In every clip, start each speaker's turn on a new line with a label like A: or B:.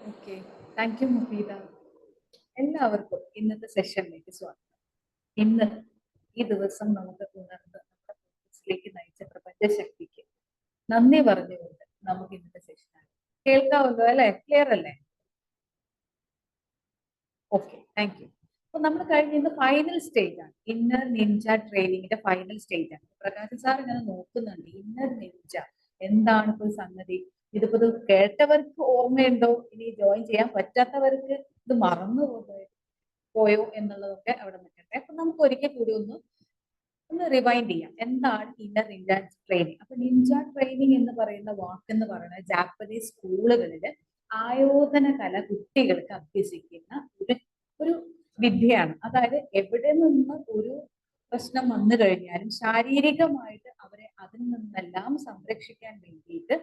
A: Okay, thank U Mufeeda. എല്ലാവർക്കും ഇന്നത്തെ സെഷനിലേക്ക് സ്വാഗതം. ഇന്ന് ഈ ദിവസം നമുക്ക് ഉണർന്ന് നമ്മുടെ ഫോക്കസിലേക്ക് നയിച്ച പ്രപഞ്ച ശക്തിക്ക് നന്ദി പറഞ്ഞുകൊണ്ട് നമുക്ക് ഇന്നത്തെ സെഷനാണ് കേൾക്കാമല്ലോ അല്ലെ? ക്ലിയർ അല്ലേ? Okay, thank U. അപ്പൊ നമ്മൾ കഴിഞ്ഞ ഇന്ന് ഫൈനൽ സ്റ്റേജ് ആണ്. ഇന്നർ നിഞ്ച ട്രെയിനിങ്ങിന്റെ ഫൈനൽ സ്റ്റേജ് ആണ്. പ്രകാശ് സാർ ഇങ്ങനെ നോക്കുന്നുണ്ട്, ഇന്നർ നിഞ്ച എന്താണ് ഇപ്പോൾ സംഗതി. ഇതിപ്പോ ഇത് കേട്ടവർക്ക് ഓർമ്മയുണ്ടോ, ഇനി ജോയിൻ ചെയ്യാൻ പറ്റാത്തവർക്ക് ഇത് മറന്നു പോയോ എന്നുള്ളതൊക്കെ അവിടെ നിൽക്കട്ടെ. അപ്പൊ നമുക്ക് ഒരിക്കൽ കൂടി ഒന്ന് റിവൈൻഡ് ചെയ്യാം. എന്താണ് ഇന്നർ നിഞ്ച ട്രെയിനിങ്? അപ്പൊ നിഞ്ച ട്രെയിനിങ് എന്ന് പറയുന്ന വാക്കെന്ന് പറയുന്നത് ജാപ്പനീസ് സ്കൂളുകളിൽ ആയോധന കല കുട്ടികൾക്ക് അഭ്യസിക്കുന്ന ഒരു ഒരു വിദ്യയാണ്. അതായത് എവിടെ നിന്ന് ഒരു പ്രശ്നം വന്നു കഴിഞ്ഞാലും ശാരീരികമായിട്ട് അവരെ അതിൽ നിന്നെല്ലാം സംരക്ഷിക്കാൻ വേണ്ടിയിട്ട്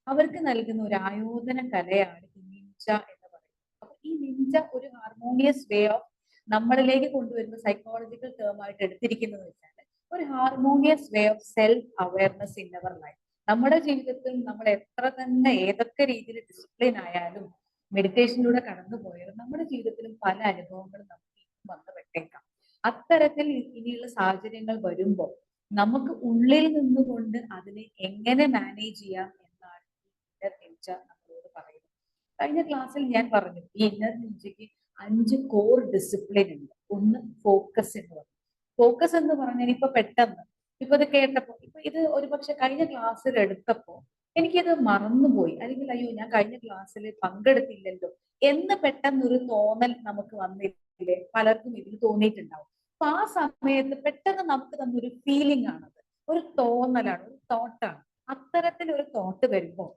A: അവർക്ക് നൽകുന്ന ഒരു ആയോധന കലയാണ് ഈ നിഞ്ച എന്ന് പറയുന്നത്. അപ്പൊ ഈ നിഞ്ച ഒരു ഹാർമോണിയസ് വേ ഓഫ് നമ്മളിലേക്ക് കൊണ്ടുവരുന്ന സൈക്കോളജിക്കൽ ടേം ആയിട്ട് എടുത്തിരിക്കുന്നത് വെച്ചാൽ ഒരു harmonious way of self awareness in our life. നമ്മുടെ ജീവിതത്തിൽ നമ്മൾ എത്ര തന്നെ ഏതൊക്കെ രീതിയിൽ ഡിസിപ്ലിൻ ആയാലും മെഡിറ്റേഷനിലൂടെ കടന്നു പോയാലും നമ്മുടെ ജീവിതത്തിലും പല അനുഭവങ്ങളും നമുക്ക് വന്നു പെട്ടേക്കാം. അത്തരത്തിൽ ഇനിയുള്ള സാഹചര്യങ്ങൾ വരുമ്പോൾ നമുക്ക് ഉള്ളിൽ നിന്നുകൊണ്ട് അതിനെ എങ്ങനെ മാനേജ് ചെയ്യാം എന്നാണ് ഇന്നർ നിഞ്ച നമ്മളോട് പറയുന്നത്. കഴിഞ്ഞ ക്ലാസ്സിൽ ഞാൻ പറഞ്ഞു ഈ ഇന്നർ നിഞ്ചയ്ക്ക് 5 കോർ ഡിസിപ്ലിൻ ഉണ്ട്. ഒന്ന് ഫോക്കസ് എന്ന് പറയും. ഫോക്കസ് എന്ന് പറഞ്ഞാൽ ഇപ്പൊ പെട്ടെന്ന് ഇപ്പൊ ഇത് കേട്ടപ്പോ ഇപ്പൊ ഇത് ഒരുപക്ഷെ കഴിഞ്ഞ ക്ലാസ്സിൽ എടുത്തപ്പോ എനിക്കിത് മറന്നുപോയി, അല്ലെങ്കിൽ അയ്യോ ഞാൻ കഴിഞ്ഞ ക്ലാസ്സിൽ പങ്കെടുത്തില്ലല്ലോ എന്ന് പെട്ടെന്നൊരു തോന്നൽ നമുക്ക് വന്നില്ലേ? പലർക്കും ഇതിൽ തോന്നിയിട്ടുണ്ടാവും. അപ്പൊ ആ സമയത്ത് പെട്ടെന്ന് നമുക്ക് തന്നൊരു ഫീലിംഗ് ആണത്, ഒരു തോന്നലാണ്, ഒരു തോട്ടാണ്. അത്തരത്തിൽ ഒരു തോട്ട് വരുമ്പോൾ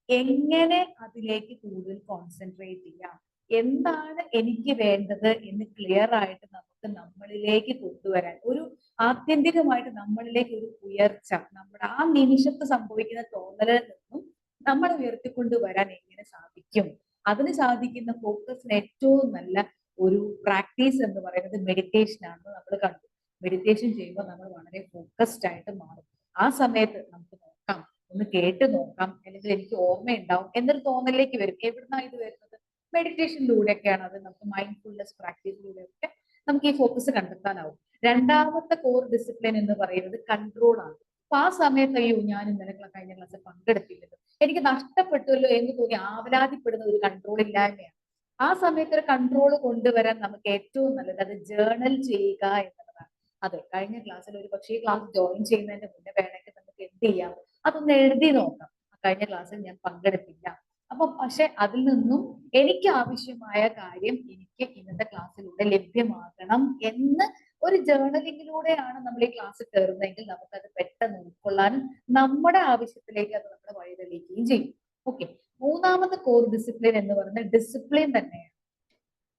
A: എങ്ങനെ അതിലേക്ക് കൂടുതൽ കോൺസെൻട്രേറ്റ് ചെയ്യാം, എന്താണ് എനിക്ക് വേണ്ടത് എന്ന് ക്ലിയർ ആയിട്ട് നമുക്ക് നമ്മളിലേക്ക് കൊണ്ടുവരാൻ, ഒരു ആത്യന്തികമായിട്ട് നമ്മളിലേക്ക് ഒരു ഉയർച്ച, നമ്മുടെ ആ നിമിഷത്ത് സംഭവിക്കുന്ന തോന്നലിൽ നിന്നും നമ്മൾ ഉയർത്തിക്കൊണ്ടുവരാൻ എങ്ങനെ സാധിക്കും? അതിന് സാധിക്കുന്ന ഫോക്കസിന് ഏറ്റവും നല്ല ഒരു പ്രാക്ടീസ് എന്ന് പറയുന്നത് മെഡിറ്റേഷൻ ആണെന്ന് നമ്മൾ കണ്ടു. മെഡിറ്റേഷൻ ചെയ്യുമ്പോൾ നമ്മൾ വളരെ ഫോക്കസ്ഡ് ആയിട്ട് മാറും. ആ സമയത്ത് നമുക്ക് നോക്കാം, ഒന്ന് കേട്ട് നോക്കാം, അല്ലെങ്കിൽ എനിക്ക് ഓർമ്മയുണ്ടാവും എന്നൊരു തോന്നലിലേക്ക് വരും. എവിടുന്നാണ് ഇത് വരുന്നത്? മെഡിറ്റേഷനിലൂടെയൊക്കെയാണ്. അത് നമുക്ക് മൈൻഡ്ഫുൾനെസ് പ്രാക്ടീസിലൂടെയൊക്കെ നമുക്ക് ഈ ഫോക്കസ് കണ്ടെത്താനാവും. രണ്ടാമത്തെ കോർ ഡിസിപ്ലിൻ എന്ന് പറയുന്നത് കൺട്രോൾ ആണ്. അപ്പൊ ആ സമയത്ത് അയ്യോ ഞാൻ ഇന്നലെ കഴിഞ്ഞ ക്ലാസ്സിൽ പങ്കെടുത്തില്ലല്ലോ, എനിക്ക് നഷ്ടപ്പെട്ടുവല്ലോ എന്ന് തോന്നി ആവലാതിപ്പെടുന്ന ഒരു കൺട്രോൾ ഇല്ലായ്മയാണ്. ആ സമയത്ത് ഒരു കൺട്രോൾ കൊണ്ടുവരാൻ നമുക്ക് ഏറ്റവും നല്ലത് അത് ജേർണൽ ചെയ്യുക എന്നുള്ളതാണ്. അതെ, കഴിഞ്ഞ ക്ലാസ്സിൽ ഒരു പക്ഷേ ഈ ക്ലാസ് ജോയിൻ ചെയ്യുന്നതിന് മുന്നേ വേണമെങ്കിൽ നമുക്ക് എന്ത് ചെയ്യാം, അതൊന്ന് എഴുതി നോക്കാം. കഴിഞ്ഞ ക്ലാസ്സിൽ ഞാൻ പങ്കെടുത്തില്ല, അപ്പൊ പക്ഷെ അതിൽ നിന്നും എനിക്ക് ആവശ്യമായ കാര്യം എനിക്ക് ഇന്നത്തെ ക്ലാസ്സിലൂടെ ലഭ്യമാകണം എന്ന് ഒരു ജേർണലിങ്ങിലൂടെയാണ് നമ്മൾ ഈ ക്ലാസ് കയറുന്നതെങ്കിൽ നമുക്കത് പെട്ടെന്ന് ഉൾക്കൊള്ളാനും നമ്മുടെ ആവശ്യത്തിലേക്ക് അത് നമ്മളെ വഴിതെളിയിക്കുകയും ചെയ്യും. ഓക്കെ, മൂന്നാമത്തെ കോർ ഡിസിപ്ലിൻ എന്ന് പറയുന്നത് ഡിസിപ്ലിൻ തന്നെയാണ്.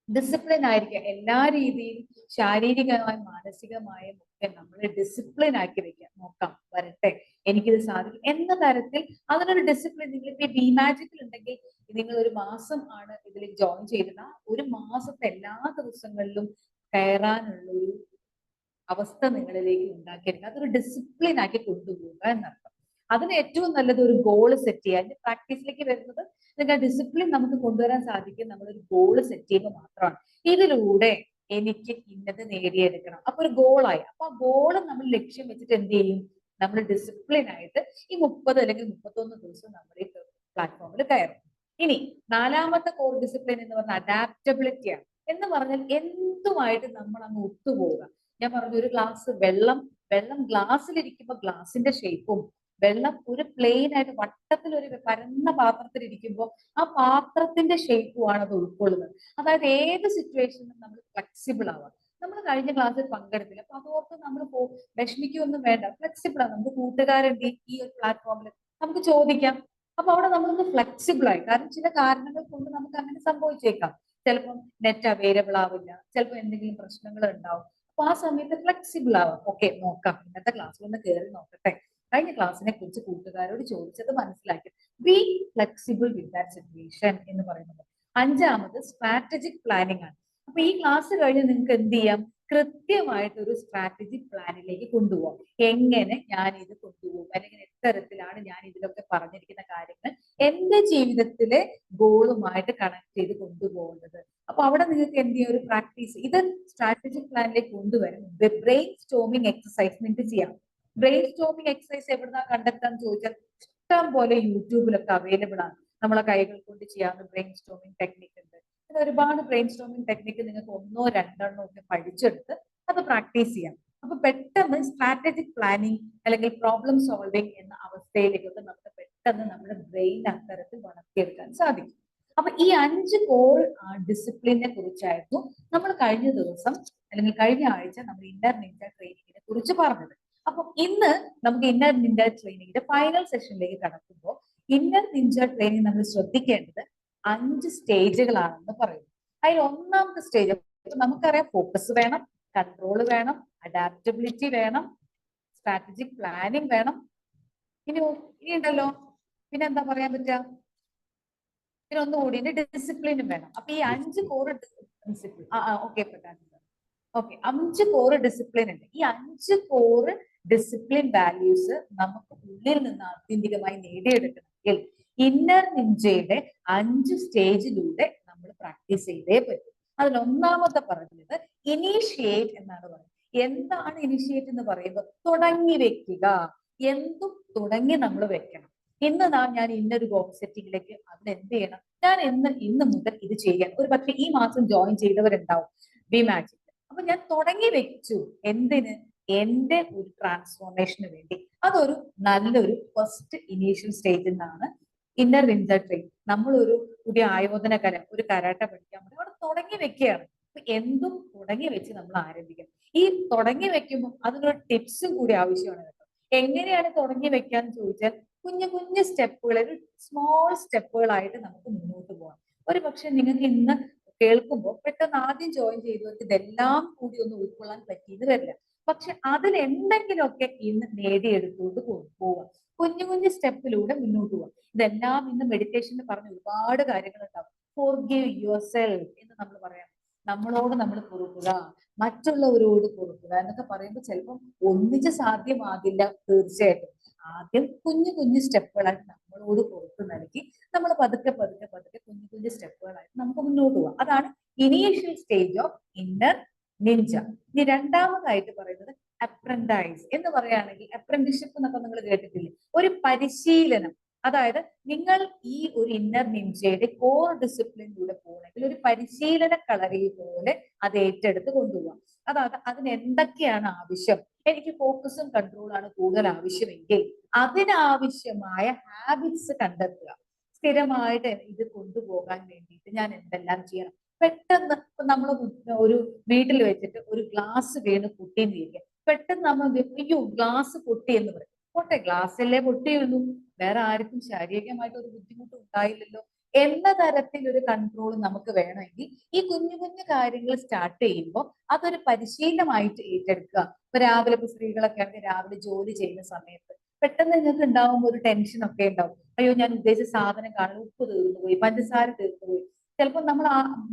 A: ഡിസിപ്ലിൻ ആയിരിക്കുക എല്ലാ രീതിയിലും, ശാരീരികമായും മാനസികമായും ഒക്കെ നമ്മൾ ഡിസിപ്ലിൻ ആക്കി വെക്കാൻ നോക്കാം. വരട്ടെ, എനിക്കിത് സാധിക്കും എന്ന തരത്തിൽ അതിനൊരു ഡിസിപ്ലിൻ. നിങ്ങളിപ്പോ ഡിമാജിക്കിൽ ഉണ്ടെങ്കിൽ നിങ്ങൾ ഒരു മാസം ആണ് ഇതിലേക്ക് ജോയിൻ ചെയ്തിട്ട് ഒരു മാസത്തെ എല്ലാ ദിവസങ്ങളിലും കയറാനുള്ള ഒരു അവസ്ഥ നിങ്ങളിലേക്ക് ഉണ്ടാക്കിയെടുക്കുക. അതൊരു ഡിസിപ്ലിൻ ആക്കി കൊണ്ടുപോകുക എന്നർത്ഥം. അതിന് ഏറ്റവും നല്ലത് ഒരു ഗോള് സെറ്റ് ചെയ്യുക. അതിന്റെ പ്രാക്ടീസിലേക്ക് വരുന്നത് നിങ്ങൾക്ക് ഡിസിപ്ലിൻ നമുക്ക് കൊണ്ടുവരാൻ സാധിക്കും നമ്മളൊരു ഗോള് സെറ്റ് ചെയ്യുമ്പോൾ മാത്രമാണ്. ഇതിലൂടെ എനിക്ക് ഇന്നത് നേടിയെടുക്കണം, അപ്പൊ ഒരു ഗോളായി. അപ്പൊ ആ ഗോള് നമ്മൾ ലക്ഷ്യം വെച്ചിട്ട് എന്ത് ചെയ്യും, നമ്മൾ ഡിസിപ്ലിൻ ആയിട്ട് ഈ 30 അല്ലെങ്കിൽ 31 ദിവസം നമ്മൾ ഈ പ്ലാറ്റ്ഫോമിൽ കയറും. ഇനി നാലാമത്തെ കോർ ഡിസിപ്ലിൻ എന്ന് പറഞ്ഞാൽ അഡാപ്റ്റബിലിറ്റിയാണ്. എന്ന് പറഞ്ഞാൽ എന്തുമായിട്ട് നമ്മൾ അങ്ങ് ഒത്തുപോവുക. ഞാൻ പറഞ്ഞു ഒരു ഗ്ലാസ് വെള്ളം, വെള്ളം ഗ്ലാസ്സിലിരിക്കുമ്പോൾ ഗ്ലാസിന്റെ ഷേപ്പും, വെള്ളം ഒരു പ്ലെയിൻ ആയിട്ട് വട്ടത്തിൽ ഒരു പരന്ന പാത്രത്തിൽ ഇരിക്കുമ്പോൾ ആ പാത്രത്തിന്റെ ഷേപ്പുമാണ് അത് ഉൾക്കൊള്ളുന്നത്. അതായത് ഏത് സിറ്റുവേഷനിലും നമ്മൾ ഫ്ലെക്സിബിൾ ആവാം. നമ്മൾ കഴിഞ്ഞ ക്ലാസ്സിൽ പങ്കെടുത്തില്ല, അപ്പൊ അതോർത്ത് നമ്മൾ വിഷമിക്കൊന്നും വേണ്ട, ഫ്ലെക്സിബിൾ ആണ്. നമുക്ക് കൂട്ടുകാരുണ്ട് ഈ ഒരു പ്ലാറ്റ്ഫോമിൽ, നമുക്ക് ചോദിക്കാം. അപ്പൊ അവിടെ നമ്മളൊന്ന് ഫ്ലെക്സിബിൾ ആയി, കാരണം ചില കാരണങ്ങൾ കൊണ്ട് നമുക്ക് അങ്ങനെ സംഭവിച്ചേക്കാം. ചിലപ്പോൾ നെറ്റ് അവൈലബിൾ ആവില്ല, ചിലപ്പോൾ എന്തെങ്കിലും പ്രശ്നങ്ങൾ ഉണ്ടാവും. അപ്പൊ ആ സമയത്ത് ഫ്ലെക്സിബിൾ ആവാം. ഓക്കെ, നോക്കാം, ഇന്നത്തെ ക്ലാസ്സിൽ ഒന്ന് കയറി നോക്കട്ടെ, കഴിഞ്ഞ ക്ലാസ്സിനെ കുറിച്ച് കൂട്ടുകാരോട് ചോദിച്ചത് മനസ്സിലാക്കി. B flexible with that situation എന്ന് പറയുന്നത്. അഞ്ചാമത് സ്ട്രാറ്റജിക് പ്ലാനിങ് ആണ്. അപ്പൊ ഈ ക്ലാസ് കഴിഞ്ഞ് നിങ്ങൾക്ക് എന്ത് ചെയ്യാം, കൃത്യമായിട്ട് ഒരു സ്ട്രാറ്റജിക് പ്ലാനിലേക്ക് കൊണ്ടുപോകാം. എങ്ങനെ ഞാൻ ഇത് കൊണ്ടുപോകും, അല്ലെങ്കിൽ എത്തരത്തിലാണ് ഞാൻ ഇതിലൊക്കെ പറഞ്ഞിരിക്കുന്ന കാര്യങ്ങൾ എന്റെ ജീവിതത്തിലെ ഗോളുമായിട്ട് കണക്ട് ചെയ്ത് കൊണ്ടുപോകുന്നത്. അപ്പൊ അവിടെ നിങ്ങൾക്ക് എന്ത് ചെയ്യാം, ഒരു പ്രാക്ടീസ് ഇത് സ്ട്രാറ്റജിക് പ്ലാനിലേക്ക് കൊണ്ടുവരും. ബ്രെയിൻ സ്റ്റോമിങ് എക്സസൈസ് നിങ്ങൾക്ക് ചെയ്യാം. ബ്രെയിൻ സ്റ്റോമിങ് എക്സസൈസ് എവിടുന്നാ കണ്ടെത്താന്ന് ചോദിച്ചാൽ ഇഷ്ടം പോലെ യൂട്യൂബിലൊക്കെ അവൈലബിൾ ആണ്. നമ്മളെ കൈകൾ കൊണ്ട് ചെയ്യാവുന്ന ബ്രെയിൻ സ്റ്റോമിങ് ടെക്നിക്ക് ഉണ്ട്. അങ്ങനെ ഒരുപാട് ബ്രെയിൻ സ്റ്റോമിങ് ടെക്നിക്ക് നിങ്ങൾക്ക് ഒന്നോ രണ്ടെണ്ണോ ഒക്കെ പഠിച്ചെടുത്ത് അത് പ്രാക്ടീസ് ചെയ്യാം. അപ്പൊ പെട്ടെന്ന് സ്ട്രാറ്റജിക് പ്ലാനിങ് അല്ലെങ്കിൽ പ്രോബ്ലം സോൾവിങ് എന്ന അവസ്ഥയിലേക്കൊക്കെ നമുക്ക് പെട്ടെന്ന് നമ്മുടെ ബ്രെയിൻ അത്തരത്തിൽ വളർത്തിയെടുക്കാൻ സാധിക്കും. അപ്പൊ ഈ 5 കോർ ഡിസിപ്ലിനെ കുറിച്ചായിരുന്നു നമ്മൾ കഴിഞ്ഞ ദിവസം അല്ലെങ്കിൽ കഴിഞ്ഞ ആഴ്ച നമ്മൾ ഇന്നർ നിഞ്ച ട്രെയിനിങ്ങിനെ കുറിച്ച് പറഞ്ഞത്. അപ്പൊ ഇന്ന് നമുക്ക് ഇന്നർ നിഞ്ച ട്രെയിനിങ്ങിന്റെ ഫൈനൽ സെഷനിലേക്ക് കടക്കുമ്പോൾ ഇന്നർ നിഞ്ച ട്രെയിനിങ് നമ്മൾ ശ്രദ്ധിക്കേണ്ടത് 5 സ്റ്റേജുകളാണെന്ന് പറയുന്നു. അതിൽ ഒന്നാമത്തെ സ്റ്റേജ് നമുക്കറിയാം, ഫോക്കസ് വേണം, കൺട്രോൾ വേണം, അഡാപ്റ്റബിലിറ്റി വേണം, സ്ട്രാറ്റജിക് പ്ലാനിങ് വേണം. ഇനി ഉണ്ടല്ലോ, പിന്നെ എന്താ പറയാൻ പറ്റുക, പിന്നെ ഒന്നുകൂടി ഡിസിപ്ലിനും വേണം. അപ്പൊ ഈ 5 core discipline okay Prakash sir, okay 5 core discipline ഉണ്ട്. ഈ 5 കോർ ഡിസിപ്ലിൻ വാല്യൂസ് നമുക്ക് ഉള്ളിൽ നിന്ന് ആത്യന്തികമായി നേടിയെടുക്കണമെങ്കിൽ ഇന്നർ നിഞ്ചയുടെ 5 സ്റ്റേജിലൂടെ നമ്മൾ പ്രാക്ടീസ് ചെയ്തേ പറ്റും. അതിൽ ഒന്നാമത്തെ പറഞ്ഞത് ഇനീഷ്യേറ്റ് എന്നാണ് പറയുന്നത്. എന്താണ് ഇനിഷ്യേറ്റ് എന്ന് പറയുമ്പോൾ തുടങ്ങി വെക്കുക. എന്തും തുടങ്ങി നമ്മൾ വെക്കണം. ഇന്ന് ഞാൻ ഇന്നൊരു ഗോൾ സെറ്റിംഗിലേക്ക് അതിന് എന്ത് ചെയ്യണം, ഞാൻ ഇന്ന് മുതൽ ഇത് ചെയ്യാൻ. ഒരു പക്ഷെ ഈ മാസം ജോയിൻ ചെയ്തവരുണ്ടാവും ബി മാജിക്. അപ്പൊ ഞാൻ തുടങ്ങി വെച്ചു. എന്തിന്? എന്റെ ഒരു ട്രാൻസ്ഫോർമേഷന് വേണ്ടി. അതൊരു നല്ലൊരു ഫസ്റ്റ് ഇനീഷ്യൽ സ്റ്റേജിൽ നിന്നാണ് ഇന്നർ നിഞ്ച ട്രെയിൻ. നമ്മളൊരു പുതിയ ആയോധന കല, ഒരു കരാട്ട പഠിക്കാൻ വേണ്ടി അവിടെ തുടങ്ങി വെക്കുകയാണ്. അപ്പൊ എന്തും തുടങ്ങി വെച്ച് നമ്മൾ ആരംഭിക്കണം. ഈ തുടങ്ങി വെക്കുമ്പോൾ അതിനൊരു ടിപ്സും കൂടി ആവശ്യമാണ് കേട്ടോ. എങ്ങനെയാണ് തുടങ്ങി വെക്കാന്ന് ചോദിച്ചാൽ കുഞ്ഞു കുഞ്ഞു സ്റ്റെപ്പുകൾ, ഒരു സ്മോൾ സ്റ്റെപ്പുകളായിട്ട് നമുക്ക് മുന്നോട്ട് പോകാം. ഒരു പക്ഷെ നിങ്ങൾക്ക് ഇന്ന് കേൾക്കുമ്പോൾ പെട്ടെന്ന് ആദ്യം ജോയിൻ ചെയ്തവർക്ക് ഇതെല്ലാം കൂടി ഒന്ന് ഉൾക്കൊള്ളാൻ പറ്റിയെന്ന് വരില്ല. പക്ഷെ അതിൽ എന്തെങ്കിലുമൊക്കെ ഇന്ന് നേടിയെടുത്തുകൊണ്ട് പോവാം. കുഞ്ഞു കുഞ്ഞു സ്റ്റെപ്പിലൂടെ മുന്നോട്ട് പോവാം. ഇതെല്ലാം ഇന്ന് മെഡിറ്റേഷനിൽ പറഞ്ഞ ഒരുപാട് കാര്യങ്ങൾ ഉണ്ടാവും. ഫോർഗിവ് യുവർ സെൽഫ് എന്ന് നമ്മൾ പറയാം. നമ്മളോട് നമ്മൾ പൊറുക്കുക, മറ്റുള്ളവരോട് പൊറുക്കുക എന്നൊക്കെ പറയുമ്പോൾ ചിലപ്പോൾ ഒന്നിച്ച് സാധ്യമാകില്ല. തീർച്ചയായിട്ടും ആദ്യം കുഞ്ഞു കുഞ്ഞു സ്റ്റെപ്പുകളായിട്ട് നമ്മളോട് പുറത്തു നൽകി നമ്മൾ പതുക്കെ പതുക്കെ പതുക്കെ കുഞ്ഞു കുഞ്ഞു സ്റ്റെപ്പുകളായിട്ട് നമുക്ക് മുന്നോട്ട് പോകാം. അതാണ് initial stage of inner Ninja. ഇനി രണ്ടാമതായിട്ട് പറയുന്നത് അപ്രന്റൈസ് എന്ന് പറയുകയാണെങ്കിൽ, അപ്രന്റിഷിപ്പ് എന്നൊക്കെ നിങ്ങൾ കേട്ടിട്ടില്ലേ, ഒരു പരിശീലനം. അതായത് നിങ്ങൾ ഈ ഒരു ഇന്നർ നിഞ്ചയുടെ കോർ ഡിസിപ്ലിനിലൂടെ പോകണമെങ്കിൽ ഒരു പരിശീലന കളരി പോലെ അത് ഏറ്റെടുത്ത് കൊണ്ടുപോകാം. അതായത് അതിന് എന്തൊക്കെയാണ് ആവശ്യം, എനിക്ക് ഫോക്കസും കൺട്രോളാണ് കൂടുതൽ ആവശ്യമെങ്കിൽ അതിനാവശ്യമായ ഹാബിറ്റ്സ് കണ്ടെത്തുക. സ്ഥിരമായിട്ട് ഇത് കൊണ്ടുപോകാൻ വേണ്ടിയിട്ട് ഞാൻ എന്തെല്ലാം ചെയ്യണം. പെട്ടെന്ന് ഇപ്പൊ നമ്മൾ ഒരു വീട്ടിൽ വെച്ചിട്ട് ഒരു ഗ്ലാസ് വീണ് പൊട്ടിയെന്ന് ഇരിക്കുക. പെട്ടെന്ന് നമ്മൾ അയ്യോ ഗ്ലാസ് പൊട്ടി എന്ന് പറയും. പോട്ടെ, ഗ്ലാസ്സല്ലേ പൊട്ടിയുള്ളൂ, വേറെ ആർക്കും ശാരീരികമായിട്ട് ഒരു ബുദ്ധിമുട്ട് ഉണ്ടായില്ലല്ലോ എന്ന തരത്തിൽ ഒരു കൺട്രോൾ നമുക്ക് വേണമെങ്കിൽ ഈ കുഞ്ഞു കുഞ്ഞു കാര്യങ്ങൾ സ്റ്റാർട്ട് ചെയ്യുമ്പോൾ അതൊരു പരിശീലനമായിട്ട് ഏറ്റെടുക്കുക. ഇപ്പൊ രാവിലെ ഇപ്പൊ സ്ത്രീകളൊക്കെ ആണെങ്കിൽ രാവിലെ ജോലി ചെയ്യുന്ന സമയത്ത് പെട്ടെന്ന് നിങ്ങൾക്ക് ഉണ്ടാവുമ്പോൾ ഒരു ടെൻഷൻ ഒക്കെ ഉണ്ടാവും. അയ്യോ ഞാൻ ഉദ്ദേശിച്ച സാധനം കാണും, ഉപ്പ് തീർന്നു പോയി, പഞ്ചസാര തീർന്നു പോയി. ചിലപ്പോൾ നമ്മൾ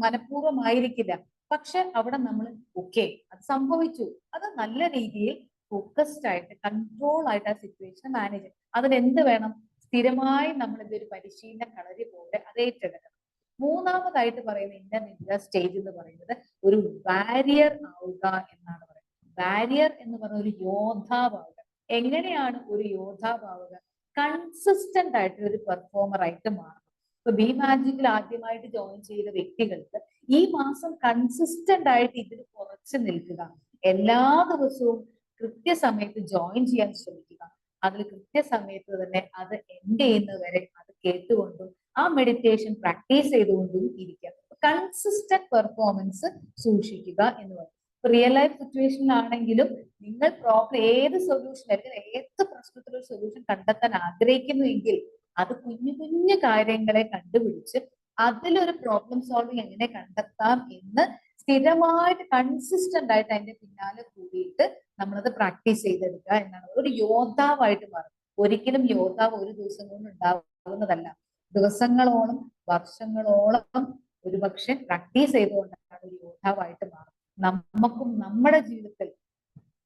A: മനഃപൂർവ്വമായിരിക്കില്ല, പക്ഷെ അവിടെ നമ്മൾ ഓക്കെ അത് സംഭവിച്ചു. അത് നല്ല രീതിയിൽ ഫോക്കസ്ഡ് ആയിട്ട് കൺട്രോൾ ആയിട്ട് ആ സിറ്റുവേഷൻ മാനേജ് ചെയ്യും. അതിനെന്ത് വേണം? സ്ഥിരമായി നമ്മൾ ഇതൊരു പരിശീലന കളരി പോലെ അത് ഏറ്റെടുക്കണം. മൂന്നാമതായിട്ട് പറയുന്ന ഇന്നർ നിഞ്ച സ്റ്റേജ് എന്ന് പറയുന്നത് ഒരു വാരിയർ ആവുക എന്നാണ് പറയുന്നത്. വാരിയർ എന്ന് പറഞ്ഞ ഒരു യോദ്ധാവാവുക. എങ്ങനെയാണ് ഒരു യോദ്ധാവാവുക? കൺസിസ്റ്റന്റ് ആയിട്ട് ഒരു പെർഫോമർ ആയിട്ട് മാറണം. ഇപ്പൊ ബി മാജിക്കിൽ ആദ്യമായിട്ട് ജോയിൻ ചെയ്ത വ്യക്തികൾക്ക് ഈ മാസം കൺസിസ്റ്റന്റ് ആയിട്ട് ഇതിൽ കുറച്ച് നിൽക്കുക. എല്ലാ ദിവസവും കൃത്യസമയത്ത് ജോയിൻ ചെയ്യാൻ ശ്രമിക്കുക. അതിൽ കൃത്യസമയത്ത് തന്നെ അത് എൻഡ് ചെയ്യുന്നത് വരെ അത് കേട്ടുകൊണ്ടും ആ മെഡിറ്റേഷൻ പ്രാക്ടീസ് ചെയ്തുകൊണ്ടും ഇരിക്കുക. കൺസിസ്റ്റന്റ് പെർഫോമൻസ് സൂക്ഷിക്കുക എന്ന് പറയും. റിയൽ ലൈഫ് സിറ്റുവേഷനിലാണെങ്കിലും നിങ്ങൾ പ്രോബ്ലം ഏത് സൊല്യൂഷൻ അല്ലെങ്കിൽ ഏത് പ്രശ്നത്തിലൊരു സൊല്യൂഷൻ കണ്ടെത്താൻ ആഗ്രഹിക്കുന്നുവെങ്കിൽ അത് കുഞ്ഞു കുഞ്ഞു കാര്യങ്ങളെ കണ്ടുപിടിച്ച് അതിലൊരു പ്രോബ്ലം സോൾവിങ് എങ്ങനെ കണ്ടെത്താം എന്ന് സ്ഥിരമായിട്ട് കൺസിസ്റ്റന്റ് ആയിട്ട് അതിന്റെ പിന്നാലെ കൂടിയിട്ട് നമ്മളത് പ്രാക്ടീസ് ചെയ്തെടുക്കുക എന്നാണ്. ഒരു യോദ്ധാവായിട്ട് മാറും. ഒരിക്കലും യോദ്ധാവ് ഒരു ദിവസം കൊണ്ട് ഉണ്ടാവുന്നതല്ല. ദിവസങ്ങളോളം വർഷങ്ങളോളം ഒരുപക്ഷെ പ്രാക്ടീസ് ചെയ്തുകൊണ്ടാണ് ഒരു യോദ്ധാവായിട്ട് മാറും. നമുക്കും നമ്മുടെ ജീവിതത്തിൽ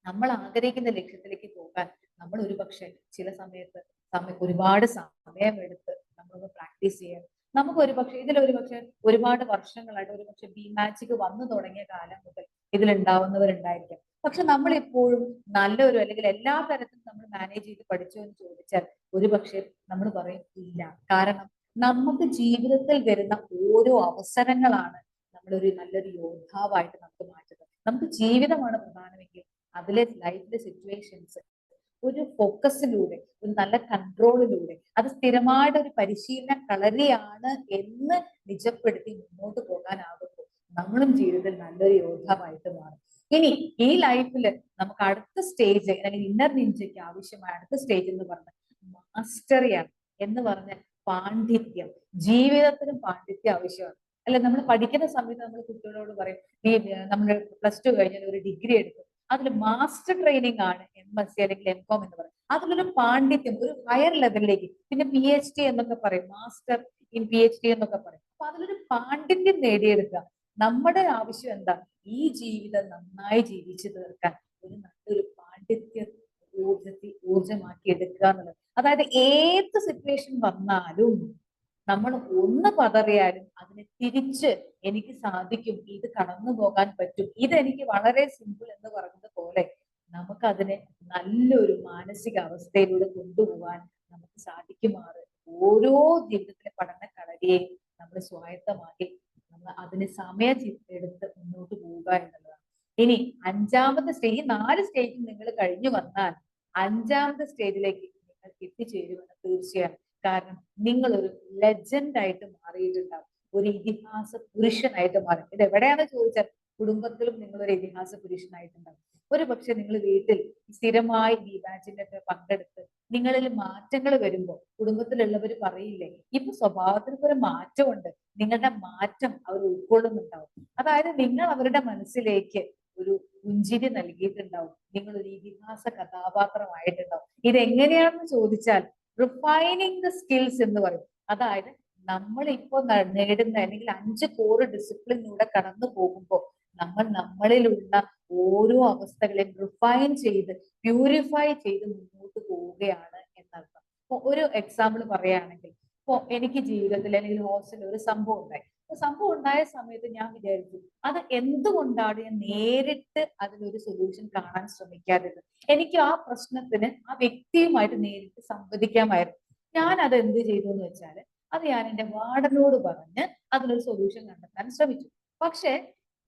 A: നമ്മൾ ആഗ്രഹിക്കുന്ന ലക്ഷ്യത്തിലേക്ക് പോകാൻ നമ്മൾ ഒരു പക്ഷെ ചില ഒരുപാട് സമയമെടുത്ത് നമ്മളൊന്ന് പ്രാക്ടീസ് ചെയ്യാൻ, നമുക്ക് ഒരു പക്ഷെ ഇതിലൊരു പക്ഷെ ഒരുപാട് വർഷങ്ങളായിട്ട് ഒരു പക്ഷെ ബി മാജിക് വന്നു തുടങ്ങിയ കാലം മുതൽ ഇതിലുണ്ടാവുന്നവരുണ്ടായിരിക്കാം. പക്ഷെ നമ്മൾ എപ്പോഴും നല്ലൊരു അല്ലെങ്കിൽ എല്ലാ തരത്തിലും നമ്മൾ മാനേജ് ചെയ്ത് പഠിച്ചോ എന്ന് ചോദിച്ചാൽ ഒരു പക്ഷെ നമ്മൾ പറയും ഇല്ല. കാരണം നമുക്ക് ജീവിതത്തിൽ വരുന്ന ഓരോ അവസരങ്ങളാണ് നമ്മളൊരു നല്ലൊരു യോദ്ധാവായിട്ട് നമുക്ക് മാറ്റുന്നത്. നമുക്ക് ജീവിതമാണ് പ്രധാനമെങ്കിൽ അതിലെ ലൈഫിലെ സിറ്റുവേഷൻസ് ഒരു ഫോക്കസിലൂടെ, ഒരു നല്ല കൺട്രോളിലൂടെ, അത് സ്ഥിരമായിട്ട് ഒരു പരിശീലന കളരിയാണ് എന്ന് നിജപ്പെടുത്തി മുന്നോട്ട് പോകാനാകുമ്പോൾ നമ്മളും ജീവിതത്തിൽ നല്ലൊരു യോദ്ധാവായിട്ട് മാറും. ഇനി ഈ ലൈഫിൽ നമുക്ക് അടുത്ത സ്റ്റേജ് അല്ലെങ്കിൽ ഇന്നർ നിഞ്ചയ്ക്ക് ആവശ്യമായ അടുത്ത സ്റ്റേജ് എന്ന് പറഞ്ഞാൽ മാസ്റ്ററിയാണ്. എന്ന് പറഞ്ഞ പാണ്ഡിത്യം. ജീവിതത്തിനും പാണ്ഡിത്യം ആവശ്യമാണ്. അല്ലെ, നമ്മൾ പഠിക്കുന്ന സമയത്ത് നമ്മൾ കുട്ടികളോട് പറയും നമ്മൾ +2 കഴിഞ്ഞാൽ ഒരു ഡിഗ്രി എടുക്കും, അതിൽ മാസ്റ്റർ ട്രെയിനിങ് ആണ് MSc അല്ലെങ്കിൽ MCOM എന്ന് പറയും. അതിലൊരു പാണ്ഡിത്യം, ഒരു ഹയർ ലെവലിലേക്ക്, പിന്നെ PhD എന്നൊക്കെ പറയും, മാസ്റ്റർ ഇൻ PhD എന്നൊക്കെ പറയും. അപ്പൊ അതിലൊരു പാണ്ഡിത്യം നേടിയെടുക്കുക. നമ്മുടെ ആവശ്യം എന്താ? ഈ ജീവിതം നന്നായി ജീവിച്ചു തീർക്കാൻ ഒരു നല്ലൊരു പാണ്ഡിത്യം ഊർജമാക്കി എടുക്കുക എന്നുള്ളത്. അതായത് ഏത് സിറ്റുവേഷൻ വന്നാലും നമ്മൾ ഒന്ന് പതറിയാലും അതിനെ തിരിച്ച് എനിക്ക് സാധിക്കും, ഇത് കടന്നു പോകാൻ പറ്റും, ഇതെനിക്ക് വളരെ സിമ്പിൾ എന്ന് പറയുന്നത് പോലെ നമുക്ക് അതിനെ നല്ലൊരു മാനസിക അവസ്ഥയിലൂടെ കൊണ്ടുപോകാൻ നമുക്ക് സാധിക്കുമാറ് ഓരോ ജീവിതത്തിലെ പഠന കളരിയെയും നമ്മൾ സ്വായത്തമാക്കി നമ്മൾ അതിന് സമയം എടുത്ത് മുന്നോട്ട് പോവുക എന്നുള്ളതാണ്. ഇനി അഞ്ചാമത്തെ സ്റ്റേജ്, ഈ 4 സ്റ്റേജിൽ നിങ്ങൾ കഴിഞ്ഞു വന്നാൽ 5ാമത്തെ സ്റ്റേജിലേക്ക് നിങ്ങൾ എത്തിച്ചേരുമെന്ന് തീർച്ചയാണ്. കാരണം നിങ്ങൾ ഒരു ലെജൻഡ് ആയിട്ട് മാറിയിട്ടുണ്ടാവും, ഒരു ഇതിഹാസ പുരുഷനായിട്ട് മാറും. ഇത് എവിടെയാണെന്ന് ചോദിച്ചാൽ കുടുംബത്തിലും നിങ്ങൾ ഒരു ഇതിഹാസ പുരുഷനായിട്ടുണ്ടാവും. ഒരു പക്ഷെ നിങ്ങൾ വീട്ടിൽ സ്ഥിരമായി ഈ ബാച്ചിലൊക്കെ പങ്കെടുത്ത് നിങ്ങളിൽ മാറ്റങ്ങൾ വരുമ്പോൾ കുടുംബത്തിലുള്ളവർ പറയില്ലേ, ഇപ്പൊ സ്വഭാവത്തിനൊക്കെ ഒരു മാറ്റമുണ്ട്, നിങ്ങളുടെ മാറ്റം അവർ ഉൾക്കൊള്ളുന്നുണ്ടാവും. അതായത് നിങ്ങൾ അവരുടെ മനസ്സിലേക്ക് ഒരു പുഞ്ചിരി നൽകിയിട്ടുണ്ടാവും, നിങ്ങൾ ഒരു ഇതിഹാസ കഥാപാത്രമായിട്ടുണ്ടാവും. ഇതെങ്ങനെയാണെന്ന് ചോദിച്ചാൽ റിഫൈനിങ് ദ സ്കിൽസ് എന്ന് പറയും. അതായത് നമ്മൾ ഇപ്പോൾ നേടുന്ന അല്ലെങ്കിൽ 5 കോർ ഡിസിപ്ലിനിലൂടെ കടന്നു പോകുമ്പോൾ നമ്മൾ നമ്മളിലുള്ള ഓരോ അവസ്ഥകളെയും റിഫൈൻ ചെയ്ത് പ്യൂരിഫൈ ചെയ്ത് മുന്നോട്ട് പോവുകയാണ് എന്നർത്ഥം. ഇപ്പൊ ഒരു എക്സാമ്പിൾ പറയുകയാണെങ്കിൽ, ഇപ്പൊ എനിക്ക് ജീവിതത്തിൽ അല്ലെങ്കിൽ ഹോസ്റ്റലിൽ ഒരു സംഭവം ഉണ്ടായി. സംഭവം ഉണ്ടായ സമയത്ത് ഞാൻ വിചാരിച്ചു അത് എന്തുകൊണ്ടാണ് ഞാൻ നേരിട്ട് അതിനൊരു സൊല്യൂഷൻ കാണാൻ ശ്രമിക്കാത്തത്. എനിക്ക് ആ പ്രശ്നത്തിന് ആ വ്യക്തിയുമായിട്ട് നേരിട്ട് സംവദിക്കാമായിരുന്നു. ഞാൻ അത് എന്ത് ചെയ്തു എന്ന് വെച്ചാൽ അത് ഞാൻ എൻ്റെ വാർഡനോട് പറഞ്ഞ് അതിനൊരു സൊല്യൂഷൻ കണ്ടെത്താൻ ശ്രമിച്ചു. പക്ഷെ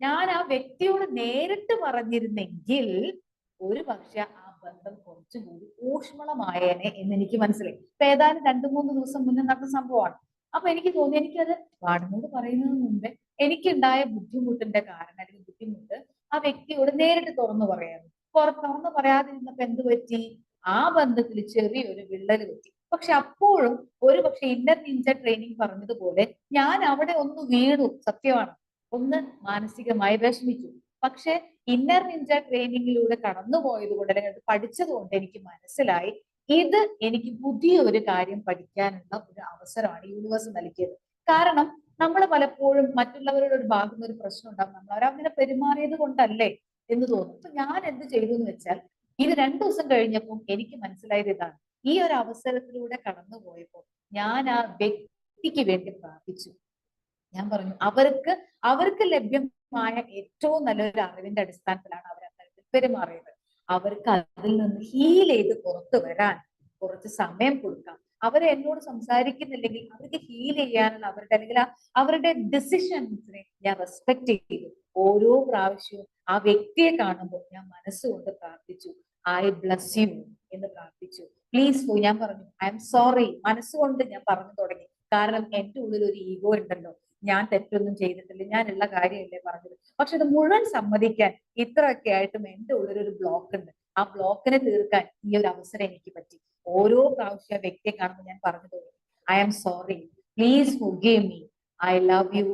A: ഞാൻ ആ വ്യക്തിയോട് നേരിട്ട് പറഞ്ഞിരുന്നെങ്കിൽ ഒരു പക്ഷെ ആ ബന്ധം കുറച്ചുകൂടി ഊഷ്മളമായേനെ എന്ന് എനിക്ക് മനസ്സിലായി. ഇപ്പൊ ഏതായാലും 2-3 ദിവസം മുന്നേ നടന്ന സംഭവമാണ്. അപ്പൊ എനിക്ക് തോന്നി എനിക്കത് വാർഡനോട് പറയുന്നതിന് മുമ്പേ എനിക്കുണ്ടായ ബുദ്ധിമുട്ടിന്റെ കാരണം അല്ലെങ്കിൽ ബുദ്ധിമുട്ട് ആ വ്യക്തിയോട് നേരിട്ട് തുറന്നു പറയായിരുന്നു. തുറന്നു പറയാതിരുന്നപ്പോ എന്ത് പറ്റി? ആ ബന്ധത്തിൽ ചെറിയൊരു വിള്ളൽ പറ്റി. പക്ഷെ അപ്പോഴും ഒരു പക്ഷെ ഇന്നർ നിഞ്ച ട്രെയിനിങ് പറഞ്ഞതുപോലെ ഞാൻ അവിടെ ഒന്ന് വീണു, സത്യമാണ്, ഒന്ന് മാനസികമായി വിഷമിച്ചു. പക്ഷെ ഇന്നർ നിഞ്ച ട്രെയിനിങ്ങിലൂടെ കടന്നുപോയത് കൊണ്ട് അല്ലെങ്കിൽ അത് പഠിച്ചത് കൊണ്ട് എനിക്ക് മനസ്സിലായി ഇത് എനിക്ക് പുതിയൊരു കാര്യം പഠിക്കാനുള്ള ഒരു അവസരമാണ് യൂണിവേഴ്സ് നൽകിയത്. കാരണം നമ്മൾ പലപ്പോഴും മറ്റുള്ളവരുടെ ഒരു ഭാഗത്ത് ഒരു പ്രശ്നം ഉണ്ടാകും, നമ്മൾ അവരങ്ങനെ പെരുമാറിയത് കൊണ്ടല്ലേ എന്ന് തോന്നും. അപ്പൊ ഞാൻ എന്ത് ചെയ്തു എന്ന് വെച്ചാൽ ഇത് 2 ദിവസം കഴിഞ്ഞപ്പോൾ എനിക്ക് മനസ്സിലായത് ഇതാണ്. ഈ ഒരു അവസരത്തിലൂടെ കടന്നു പോയപ്പോൾ ഞാൻ ആ വ്യക്തിക്ക് വേണ്ടി പ്രാർത്ഥിച്ചു. ഞാൻ പറഞ്ഞു അവർക്ക് ലഭ്യമായ ഏറ്റവും നല്ലൊരു അറിവിന്റെ അടിസ്ഥാനത്തിലാണ് അവർ അത്തരത്തിൽ പെരുമാറിയത്. അവർക്ക് അതിൽ നിന്ന് ഹീൽ ചെയ്ത് പുറത്തു വരാൻ കുറച്ച് സമയം കൊടുക്കാം. അവരെ എന്നോട് സംസാരിക്കുന്നില്ലെങ്കിൽ അവർക്ക് ഹീൽ ചെയ്യാനുള്ള അവരുടെ ഡിസിഷൻസിനെ ഞാൻ റെസ്പെക്ട് ചെയ്തു. ഓരോ പ്രാവശ്യവും ആ വ്യക്തിയെ കാണുമ്പോൾ ഞാൻ മനസ്സുകൊണ്ട് പ്രാർത്ഥിച്ചു, ഐ ബ്ലസ് യു എന്ന് പ്രാർത്ഥിച്ചു. പ്ലീസ് ഞാൻ പറഞ്ഞു ഐ എം സോറി, മനസ്സുകൊണ്ട് ഞാൻ പറഞ്ഞു തുടങ്ങി. കാരണം എന്റെ ഉള്ളിൽ ഒരു ഈഗോ ഉണ്ടല്ലോ, ഞാൻ തെറ്റൊന്നും ചെയ്തിട്ടില്ല, ഞാനുള്ള കാര്യമല്ലേ പറഞ്ഞത്. പക്ഷെ ഇത് മുഴുവൻ സമ്മതിക്കാൻ ഇത്രയൊക്കെ ആയിട്ടും എന്റെ ഉള്ളിൽ ഒരു ബ്ലോക്ക് ഉണ്ട്. ആ ബ്ലോക്കിനെ തീർക്കാൻ ഈ ഒരു അവസരം എനിക്ക് പറ്റി. ഓരോ പ്രാവശ്യം വ്യക്തിയെ കാണുമ്പോൾ ഞാൻ പറഞ്ഞു തുടങ്ങി, I am sorry, please forgive me, I love you,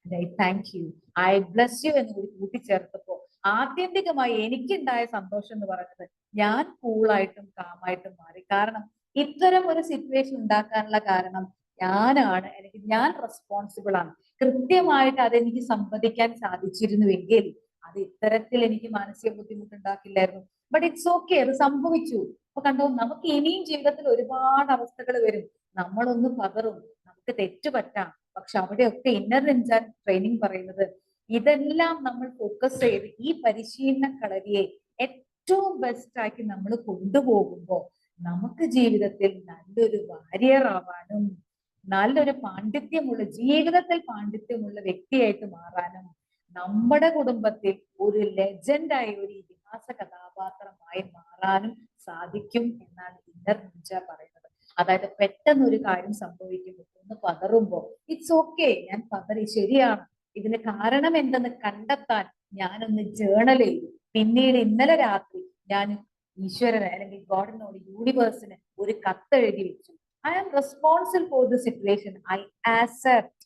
A: I thank you, I bless you എന്ന് കൂടി കൂട്ടിച്ചേർത്തപ്പോ ആത്യന്തികമായി എനിക്കുണ്ടായ സന്തോഷം എന്ന് പറയുന്നത് ഞാൻ കൂളായിട്ടും കാമായിട്ടും മാറി. കാരണം ഇത്തരം ഒരു സിറ്റുവേഷൻ ഉണ്ടാക്കാനുള്ള കാരണം ഞാനാണ്, അല്ലെങ്കിൽ ഞാൻ റെസ്പോൺസിബിൾ ആണ്. കൃത്യമായിട്ട് അതെനിക്ക് സംവദിക്കാൻ സാധിച്ചിരുന്നുവെങ്കിൽ അത് ഇത്തരത്തിൽ എനിക്ക് മാനസിക ബുദ്ധിമുട്ടുണ്ടാക്കില്ലായിരുന്നു. ബട്ട് ഇറ്റ്സ് ഓക്കെ, അത് സംഭവിച്ചു. അപ്പൊ കണ്ടോ, നമുക്ക് ഇനിയും ജീവിതത്തിൽ ഒരുപാട് അവസ്ഥകൾ വരും. നമ്മളൊന്ന് പതറും, നമുക്ക് തെറ്റ് പറ്റാം. പക്ഷെ അവിടെയൊക്കെ ഇന്നർ നിഞ്ച ട്രെയിനിങ് പറയുന്നത് ഇതെല്ലാം നമ്മൾ ഫോക്കസ് ചെയ്ത് ഈ പരിശീലന കളരിയെ ഏറ്റവും ബെസ്റ്റ് ആക്കി നമ്മൾ കൊണ്ടുപോകുമ്പോൾ നമുക്ക് ജീവിതത്തിൽ നല്ലൊരു വാരിയർ ആവാനും നല്ലൊരു പാണ്ഡിത്യമുള്ള ജീവിതത്തിൽ പാണ്ഡിത്യമുള്ള വ്യക്തിയായിട്ട് മാറാനും നമ്മുടെ കുടുംബത്തിൽ ഒരു ലെജൻഡായി ഒരു ഇതിഹാസ കഥാപാത്രമായി മാറാനും സാധിക്കും എന്നാണ് ഇന്നർ നിഞ്ച പറയുന്നത്. അതായത് പെട്ടെന്ന് ഒരു കാര്യം സംഭവിക്കുമ്പോൾ ഒന്ന് പതറുമ്പോ ഇറ്റ്സ് ഓക്കെ, ഞാൻ പതറി, ശരിയാണ്, ഇതിന് കാരണം എന്തെന്ന് കണ്ടെത്താൻ ഞാനൊന്ന് ജേണൽ ചെയ്തു. പിന്നീട് ഇന്നലെ രാത്രി ഞാൻ ഈശ്വരന് അല്ലെങ്കിൽ ഗോഡിനോട്, യൂണിവേഴ്സിന് ഒരു കത്ത് എഴുതി വെച്ചു. I am responsible for the situation. I accept.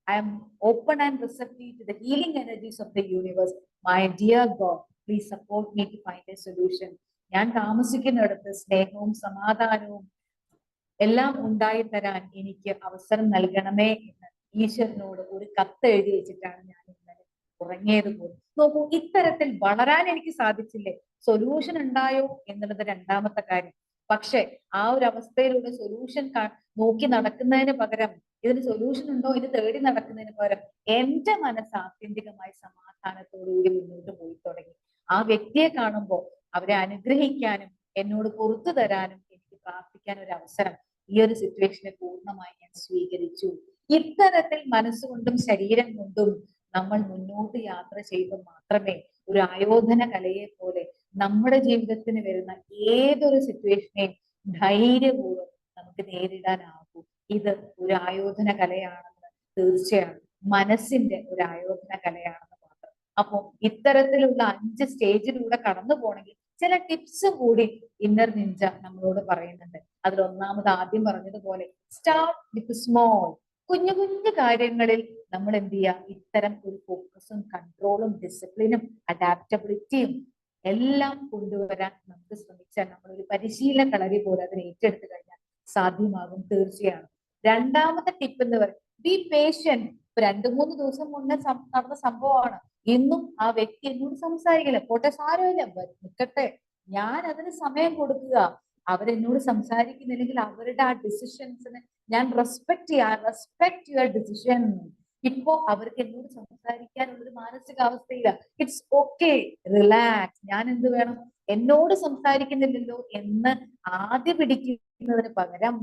A: I am open and receptive to the healing energies of the universe. My dear God, please support me to find a solution. ഞാൻ താമസിക്കുന്നിടത്ത് സ്നേഹവും സമാധാനവും എല്ലാം ഉണ്ടായി തരാൻ എനിക്ക് അവസരം നൽകണമേ എന്ന് ഈശ്വരനോട് ഒരു കത്ത് എഴുതി വെച്ചിട്ടാണ് ഞാൻ ഇന്നലെ ഉറങ്ങിയത് പോലും. നോക്കൂ, ഇത്തരത്തിൽ വളരാൻ എനിക്ക് സാധിച്ചില്ലേ? സൊല്യൂഷൻ ഉണ്ടായോ എന്നുള്ളത് രണ്ടാമത്തെ കാര്യം. പക്ഷെ ആ ഒരു അവസ്ഥയിലൂടെ സൊല്യൂഷൻ നോക്കി നടക്കുന്നതിന് പകരം, ഇതിന് സൊല്യൂഷൻ ഉണ്ടോ ഇത് തേടി നടക്കുന്നതിന് പകരം എന്റെ മനസ്സ് ആത്യന്തികമായി സമാധാനത്തോടുകൂടി മുന്നോട്ട് പോയി തുടങ്ങി. ആ വ്യക്തിയെ കാണുമ്പോൾ അവരെ അനുഗ്രഹിക്കാനും എന്നോട് പുറത്തു തരാനും എനിക്ക് പ്രാർത്ഥിക്കാൻ ഒരു അവസരം ഈ ഒരു സിറ്റുവേഷനെ പൂർണ്ണമായി ഞാൻ സ്വീകരിച്ചു. ഇത്തരത്തിൽ മനസ്സുകൊണ്ടും ശരീരം കൊണ്ടും നമ്മൾ മുന്നോട്ട് യാത്ര ചെയ്യുമ്പോൾ മാത്രമേ ഒരു ആയോധന കലയെ പോലെ നമ്മുടെ ജീവിതത്തിന് വരുന്ന ഏതൊരു സിറ്റുവേഷനെയും ധൈര്യപൂർവ്വം നമുക്ക് നേരിടാനാകൂ. ഇത് ഒരു ആയോധന കലയാണെന്ന് തീർച്ചയാണ്, മനസ്സിന്റെ ഒരു ആയോധന കലയാണെന്ന് മാത്രം. അപ്പൊ ഇത്തരത്തിലുള്ള 5 സ്റ്റേജിലൂടെ കടന്നു പോകണമെങ്കിൽ ചില ടിപ്സ് കൂടി ഇന്നർ നിഞ്ച നമ്മളോട് പറയുന്നുണ്ട്. അതിൽ ഒന്നാമത് ആദ്യം പറഞ്ഞതുപോലെ സ്റ്റാർട്ട് വിത്ത് സ്മോൾ. കുഞ്ഞു കുഞ്ഞു കാര്യങ്ങളിൽ നമ്മൾ എന്ത് ചെയ്യുക, ഇത്തരം ഒരു ഫോക്കസും കൺട്രോളും ഡിസിപ്ലിനും അഡാപ്റ്റബിലിറ്റിയും എല്ലാം കൊണ്ടുവരാൻ നമുക്ക് ശ്രമിച്ചാൽ നമ്മളൊരു പരിശീലന കളരി പോലെ അതിനെ ഏറ്റെടുത്തു കഴിഞ്ഞാൽ സാധ്യമാകും, തീർച്ചയാണ്. രണ്ടാമത്തെ ടിപ്പ് എന്ന് പറയുന്നത് ബി പേഷ്യന്റ്. ഇപ്പൊ 2-3 ദിവസം മുന്നേ നടന്ന സംഭവമാണ്. ഇന്നും ആ വ്യക്തി എന്നോട് സംസാരിക്കില്ല, പോട്ടെ, സാരമില്ല, നിൽക്കട്ടെ, ഞാൻ അതിന് സമയം കൊടുക്കുക. അവരെന്നോട് സംസാരിക്കുന്നില്ലെങ്കിൽ അവരുടെ ആ ഡിസിഷൻസിന് ഞാൻ റെസ്പെക്ട് യുവർ ഡിസിഷൻ. ഇപ്പോ അവർക്ക് എന്നോട് സംസാരിക്കാനുള്ള ഒരു മാനസികാവസ്ഥയില്ല. It's okay, relax. ഞാൻ എന്ത് വേണം, എന്നോട് സംസാരിക്കുന്നില്ലല്ലോ എന്ന് ആദ്യം പിടിക്കുന്നതിന് പകരം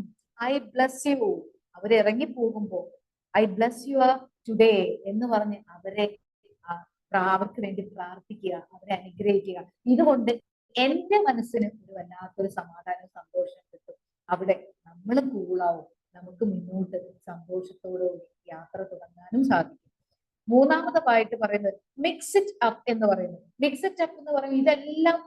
A: ഐ ബ്ലസ് യു. അവരിറങ്ങി പോകുമ്പോ ഐ ബ്ലസ് യു ടുഡേ എന്ന് പറഞ്ഞ് അവർക്ക് വേണ്ടി പ്രാർത്ഥിക്കുക, അവരെ അനുഗ്രഹിക്കുക. ഇതുകൊണ്ട് എന്റെ മനസ്സിന് ഒരു വല്ലാത്തൊരു സമാധാനവും സന്തോഷം കിട്ടും. അവിടെ നമ്മൾ കൂളാവും, നമുക്ക് മുന്നോട്ട് സന്തോഷത്തോടുകൂടി യാത്ര തുടങ്ങാനും സാധിക്കും. മൂന്നാമതായിട്ട് പറയുന്നത് മിക്സ് ഇറ്റ് അപ്പ് എന്ന് പറയുന്നത്. മിക്സ് ഇറ്റ് അപ്പ് എന്ന് പറയുന്നത് ഇതെല്ലാം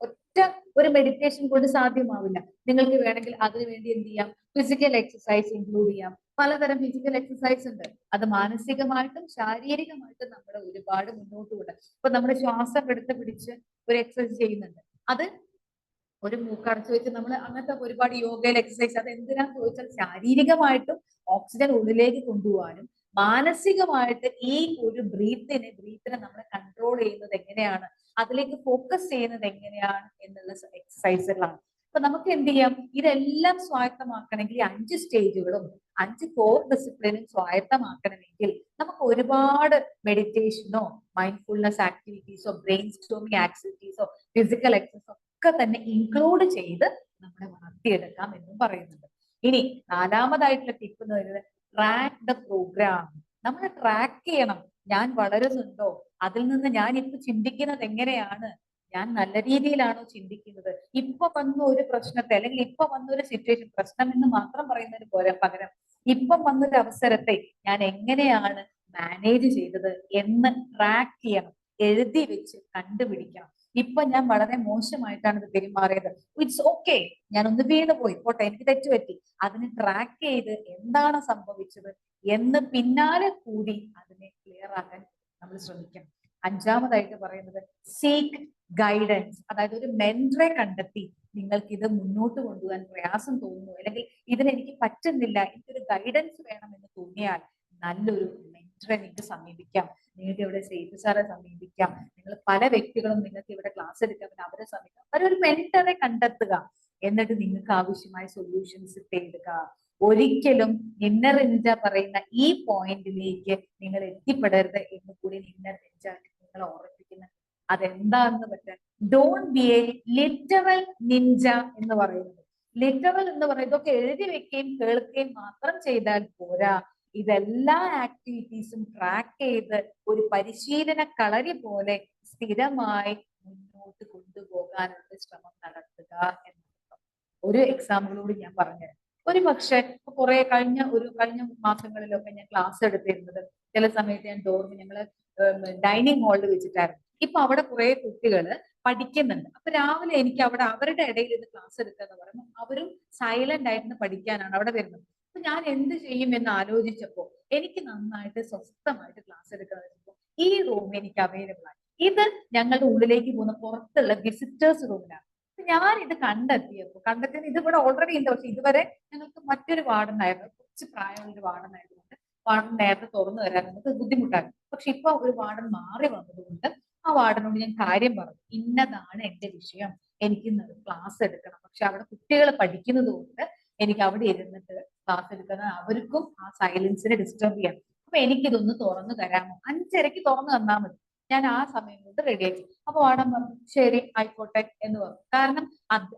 A: ഒറ്റ ഒരു മെഡിറ്റേഷൻ കൊണ്ട് സാധ്യമാവില്ല. നിങ്ങൾക്ക് വേണമെങ്കിൽ അതിനു വേണ്ടി എന്ത് ചെയ്യാം, ഫിസിക്കൽ എക്സസൈസ് ഇൻക്ലൂഡ് ചെയ്യാം. പലതരം ഫിസിക്കൽ എക്സസൈസ് ഉണ്ട്. അത് മാനസികമായിട്ടും ശാരീരികമായിട്ടും നമ്മളെ ഒരുപാട് മുന്നോട്ട് വിടാം. ഇപ്പൊ നമ്മൾ ശ്വാസം എടുത്ത് പിടിച്ച് ഒരു എക്സസൈസ് ചെയ്യുന്നുണ്ട്. അത് ഒരു മൂക്കടച്ചു വെച്ച് നമ്മൾ അങ്ങനത്തെ ഒരുപാട് യോഗയിൽ എക്സസൈസ്, അത് എന്തിനാന്ന് ചോദിച്ചാൽ ശാരീരികമായിട്ടും ഓക്സിജൻ ഉള്ളിലേക്ക് കൊണ്ടുപോകാനും മാനസികമായിട്ട് ഈ ഒരു ബ്രീത്തിനെ നമ്മൾ കൺട്രോൾ ചെയ്യുന്നത് എങ്ങനെയാണ്, അതിലേക്ക് ഫോക്കസ് ചെയ്യുന്നത് എങ്ങനെയാണ് എന്നുള്ള എക്സസൈസുകളാണ്. അപ്പൊ നമുക്ക് എന്ത് ചെയ്യാം, ഇതെല്ലാം സ്വായത്തമാക്കണമെങ്കിൽ 5 സ്റ്റേജുകളും 5 കോർ ഡിസിപ്ലിനും സ്വായത്തമാക്കണമെങ്കിൽ നമുക്ക് ഒരുപാട് മെഡിറ്റേഷനോ മൈൻഡ്ഫുൾനെസ് ആക്ടിവിറ്റീസോ ബ്രെയിൻ സ്റ്റോമിങ് ആക്ടിവിറ്റീസോ ഫിസിക്കൽ എക്സസൈസോ ഒക്കെ തന്നെ ഇൻക്ലൂഡ് ചെയ്ത് നമ്മളെ വളർത്തിയെടുക്കാം എന്നും പറയുന്നുണ്ട്. ഇനി നാലാമതായിട്ടുള്ള ടിപ്പ് എന്ന് പറയുന്നത് ട്രാക്ക് ദ പ്രോഗ്രാം. നമ്മൾ ട്രാക്ക് ചെയ്യണം, ഞാൻ വളരുന്നുണ്ടോ, അതിൽ നിന്ന് ഞാൻ ഇപ്പൊ ചിന്തിക്കുന്നത് എങ്ങനെയാണ്, ഞാൻ നല്ല രീതിയിലാണോ ചിന്തിക്കുന്നത്, ഇപ്പൊ വന്ന ഒരു പ്രശ്നത്തെ അല്ലെങ്കിൽ ഇപ്പൊ വന്ന ഒരു സിറ്റുവേഷൻ, പ്രശ്നം എന്ന് മാത്രം പറയുന്നതിന് പകരം ഇപ്പം വന്നൊരു അവസരത്തെ ഞാൻ എങ്ങനെയാണ് മാനേജ് ചെയ്തത് എന്ന് ട്രാക്ക് ചെയ്യണം, എഴുതി വെച്ച് കണ്ടുപിടിക്കണം. ഇപ്പൊ ഞാൻ വളരെ മോശമായിട്ടാണ് ഇത് പെരുമാറിയത്, ഇറ്റ്സ് ഓക്കെ, ഞാൻ ഒന്ന് വീണുപോയി, പോട്ടെ, എനിക്ക് തെറ്റുപറ്റി, അതിന് ട്രാക്ക് ചെയ്ത് എന്താണ് സംഭവിച്ചത് എന്ന് പിന്നാലെ കൂടി അതിനെ ക്ലിയർ ആക്കാൻ നമ്മൾ ശ്രമിക്കണം. അഞ്ചാമതായിട്ട് പറയുന്നത് സീക്ക് ഗൈഡൻസ്. അതായത് ഒരു മെന്ററെ കണ്ടെത്തി നിങ്ങൾക്ക് ഇത് മുന്നോട്ട് കൊണ്ടുപോകാൻ പ്രയാസം തോന്നുന്നു അല്ലെങ്കിൽ ഇതിനെനിക്ക് പറ്റുന്നില്ല, എനിക്കൊരു ഗൈഡൻസ് വേണമെന്ന് തോന്നിയാൽ നല്ലൊരു മെന്റർ മെന്ററെ നിങ്ങൾക്ക് സമീപിക്കാം, നിങ്ങൾക്ക് ഇവിടെ സേഫ് സാറെ സമീപിക്കാം, നിങ്ങൾ പല വ്യക്തികളും നിങ്ങൾക്ക് ഇവിടെ ക്ലാസ് എടുക്കാൻ പറ്റും, അവരെ സമീപിക്കാം. ഒരു മെന്ററെ കണ്ടെത്തുക, എന്നിട്ട് നിങ്ങൾക്ക് ആവശ്യമായ സൊല്യൂഷൻസ് തേടുക. ഒരിക്കലും ഇന്നർ നിഞ്ച പറയുന്ന ഈ പോയിന്റിലേക്ക് നിങ്ങൾ എത്തിപ്പെടരുത് എന്ന് കൂടി ഇന്നർ നിഞ്ച നിങ്ങൾ ഓർമ്മിപ്പിക്കുന്നത്. അതെന്താന്ന് പറ്റാൻ, don't be A literal Ninja എന്ന് പറയുന്നത്. ലിറ്ററൽ എന്ന് പറയുന്നത് ഇതൊക്കെ എഴുതി വെക്കുകയും കേൾക്കുകയും മാത്രം ചെയ്താൽ പോരാ. ഇതെല്ലാ ആക്ടിവിറ്റീസും ട്രാക്ക് ചെയ്ത് ഒരു പരിശീലന കളരി പോലെ സ്ഥിരമായി മുന്നോട്ട് കൊണ്ടുപോകാനുള്ള ശ്രമം നടത്തുക എന്നർത്ഥം. ഒരു എക്സാമ്പിളോട് ഞാൻ പറഞ്ഞുതരാം. ഒരു പക്ഷെ കഴിഞ്ഞ മാസങ്ങളിലൊക്കെ ഞാൻ ക്ലാസ് എടുത്തിരുന്നത് ചില സമയത്ത് ഞാൻ ഞങ്ങള് ഡൈനിങ് ഹാളിൽ വെച്ചിട്ടായിരുന്നു. ഇപ്പൊ അവിടെ കുറെ കുട്ടികള് പഠിക്കുന്നുണ്ട്. അപ്പൊ രാവിലെ എനിക്ക് അവിടെ അവരുടെ ഇടയിൽ ഇത് ക്ലാസ് എടുക്കുക എന്ന് പറയുമ്പോൾ അവരും സൈലന്റ് ആയിട്ട് പഠിക്കാനാണ് അവിടെ വരുന്നത്. അപ്പൊ ഞാൻ എന്ത് ചെയ്യും എന്ന് ആലോചിച്ചപ്പോ എനിക്ക് നന്നായിട്ട് സ്വസ്ഥമായിട്ട് ക്ലാസ് എടുക്കാൻ ഈ റൂം എനിക്ക് അവൈലബിൾ ആണ്. ഇത് ഞങ്ങളുടെ ഉള്ളിലേക്ക് പോകുന്ന പുറത്തുള്ള വിസിറ്റേഴ്സ് റൂമിലാണ്. ഞാൻ ഇത് കണ്ടെത്തിയത് ഇത് ഇവിടെ ഓൾറെഡി ഉണ്ട്. പക്ഷെ ഇതുവരെ ഞങ്ങൾക്ക് മറ്റൊരു വാർഡനായിരുന്നു, കുറച്ച് പ്രായമുള്ള ഒരു വാർഡനായതുകൊണ്ട് വാർഡൻ നേരത്തെ തുറന്നു തരാൻ നമുക്ക് ബുദ്ധിമുട്ടായിരുന്നു. പക്ഷെ ഇപ്പൊ ഒരു വാർഡൻ മാറി വന്നതുകൊണ്ട് ആ വാർഡനോട് ഞാൻ കാര്യം പറഞ്ഞു, ഇന്നതാണ് എന്റെ വിഷയം, എനിക്ക് ക്ലാസ് എടുക്കണം, പക്ഷെ അവിടെ കുട്ടികൾ പഠിക്കുന്നത് കൊണ്ട് എനിക്ക് അവിടെ ഇരുന്നിട്ട് ക്ലാസ് എടുക്കുന്ന അവർക്കും ആ സൈലൻസിനെ ഡിസ്റ്റർബ് ചെയ്യാം. അപ്പൊ എനിക്കിതൊന്ന് തുറന്നു തരാമോ? 5:30 തുറന്നു തന്നാൽ മതി, ഞാൻ ആ സമയം കൊണ്ട് റെഡി ആക്കി. അപ്പൊ വാർഡൻ പറഞ്ഞു ശരി ആയിക്കോട്ടെ എന്ന് പറഞ്ഞു. കാരണം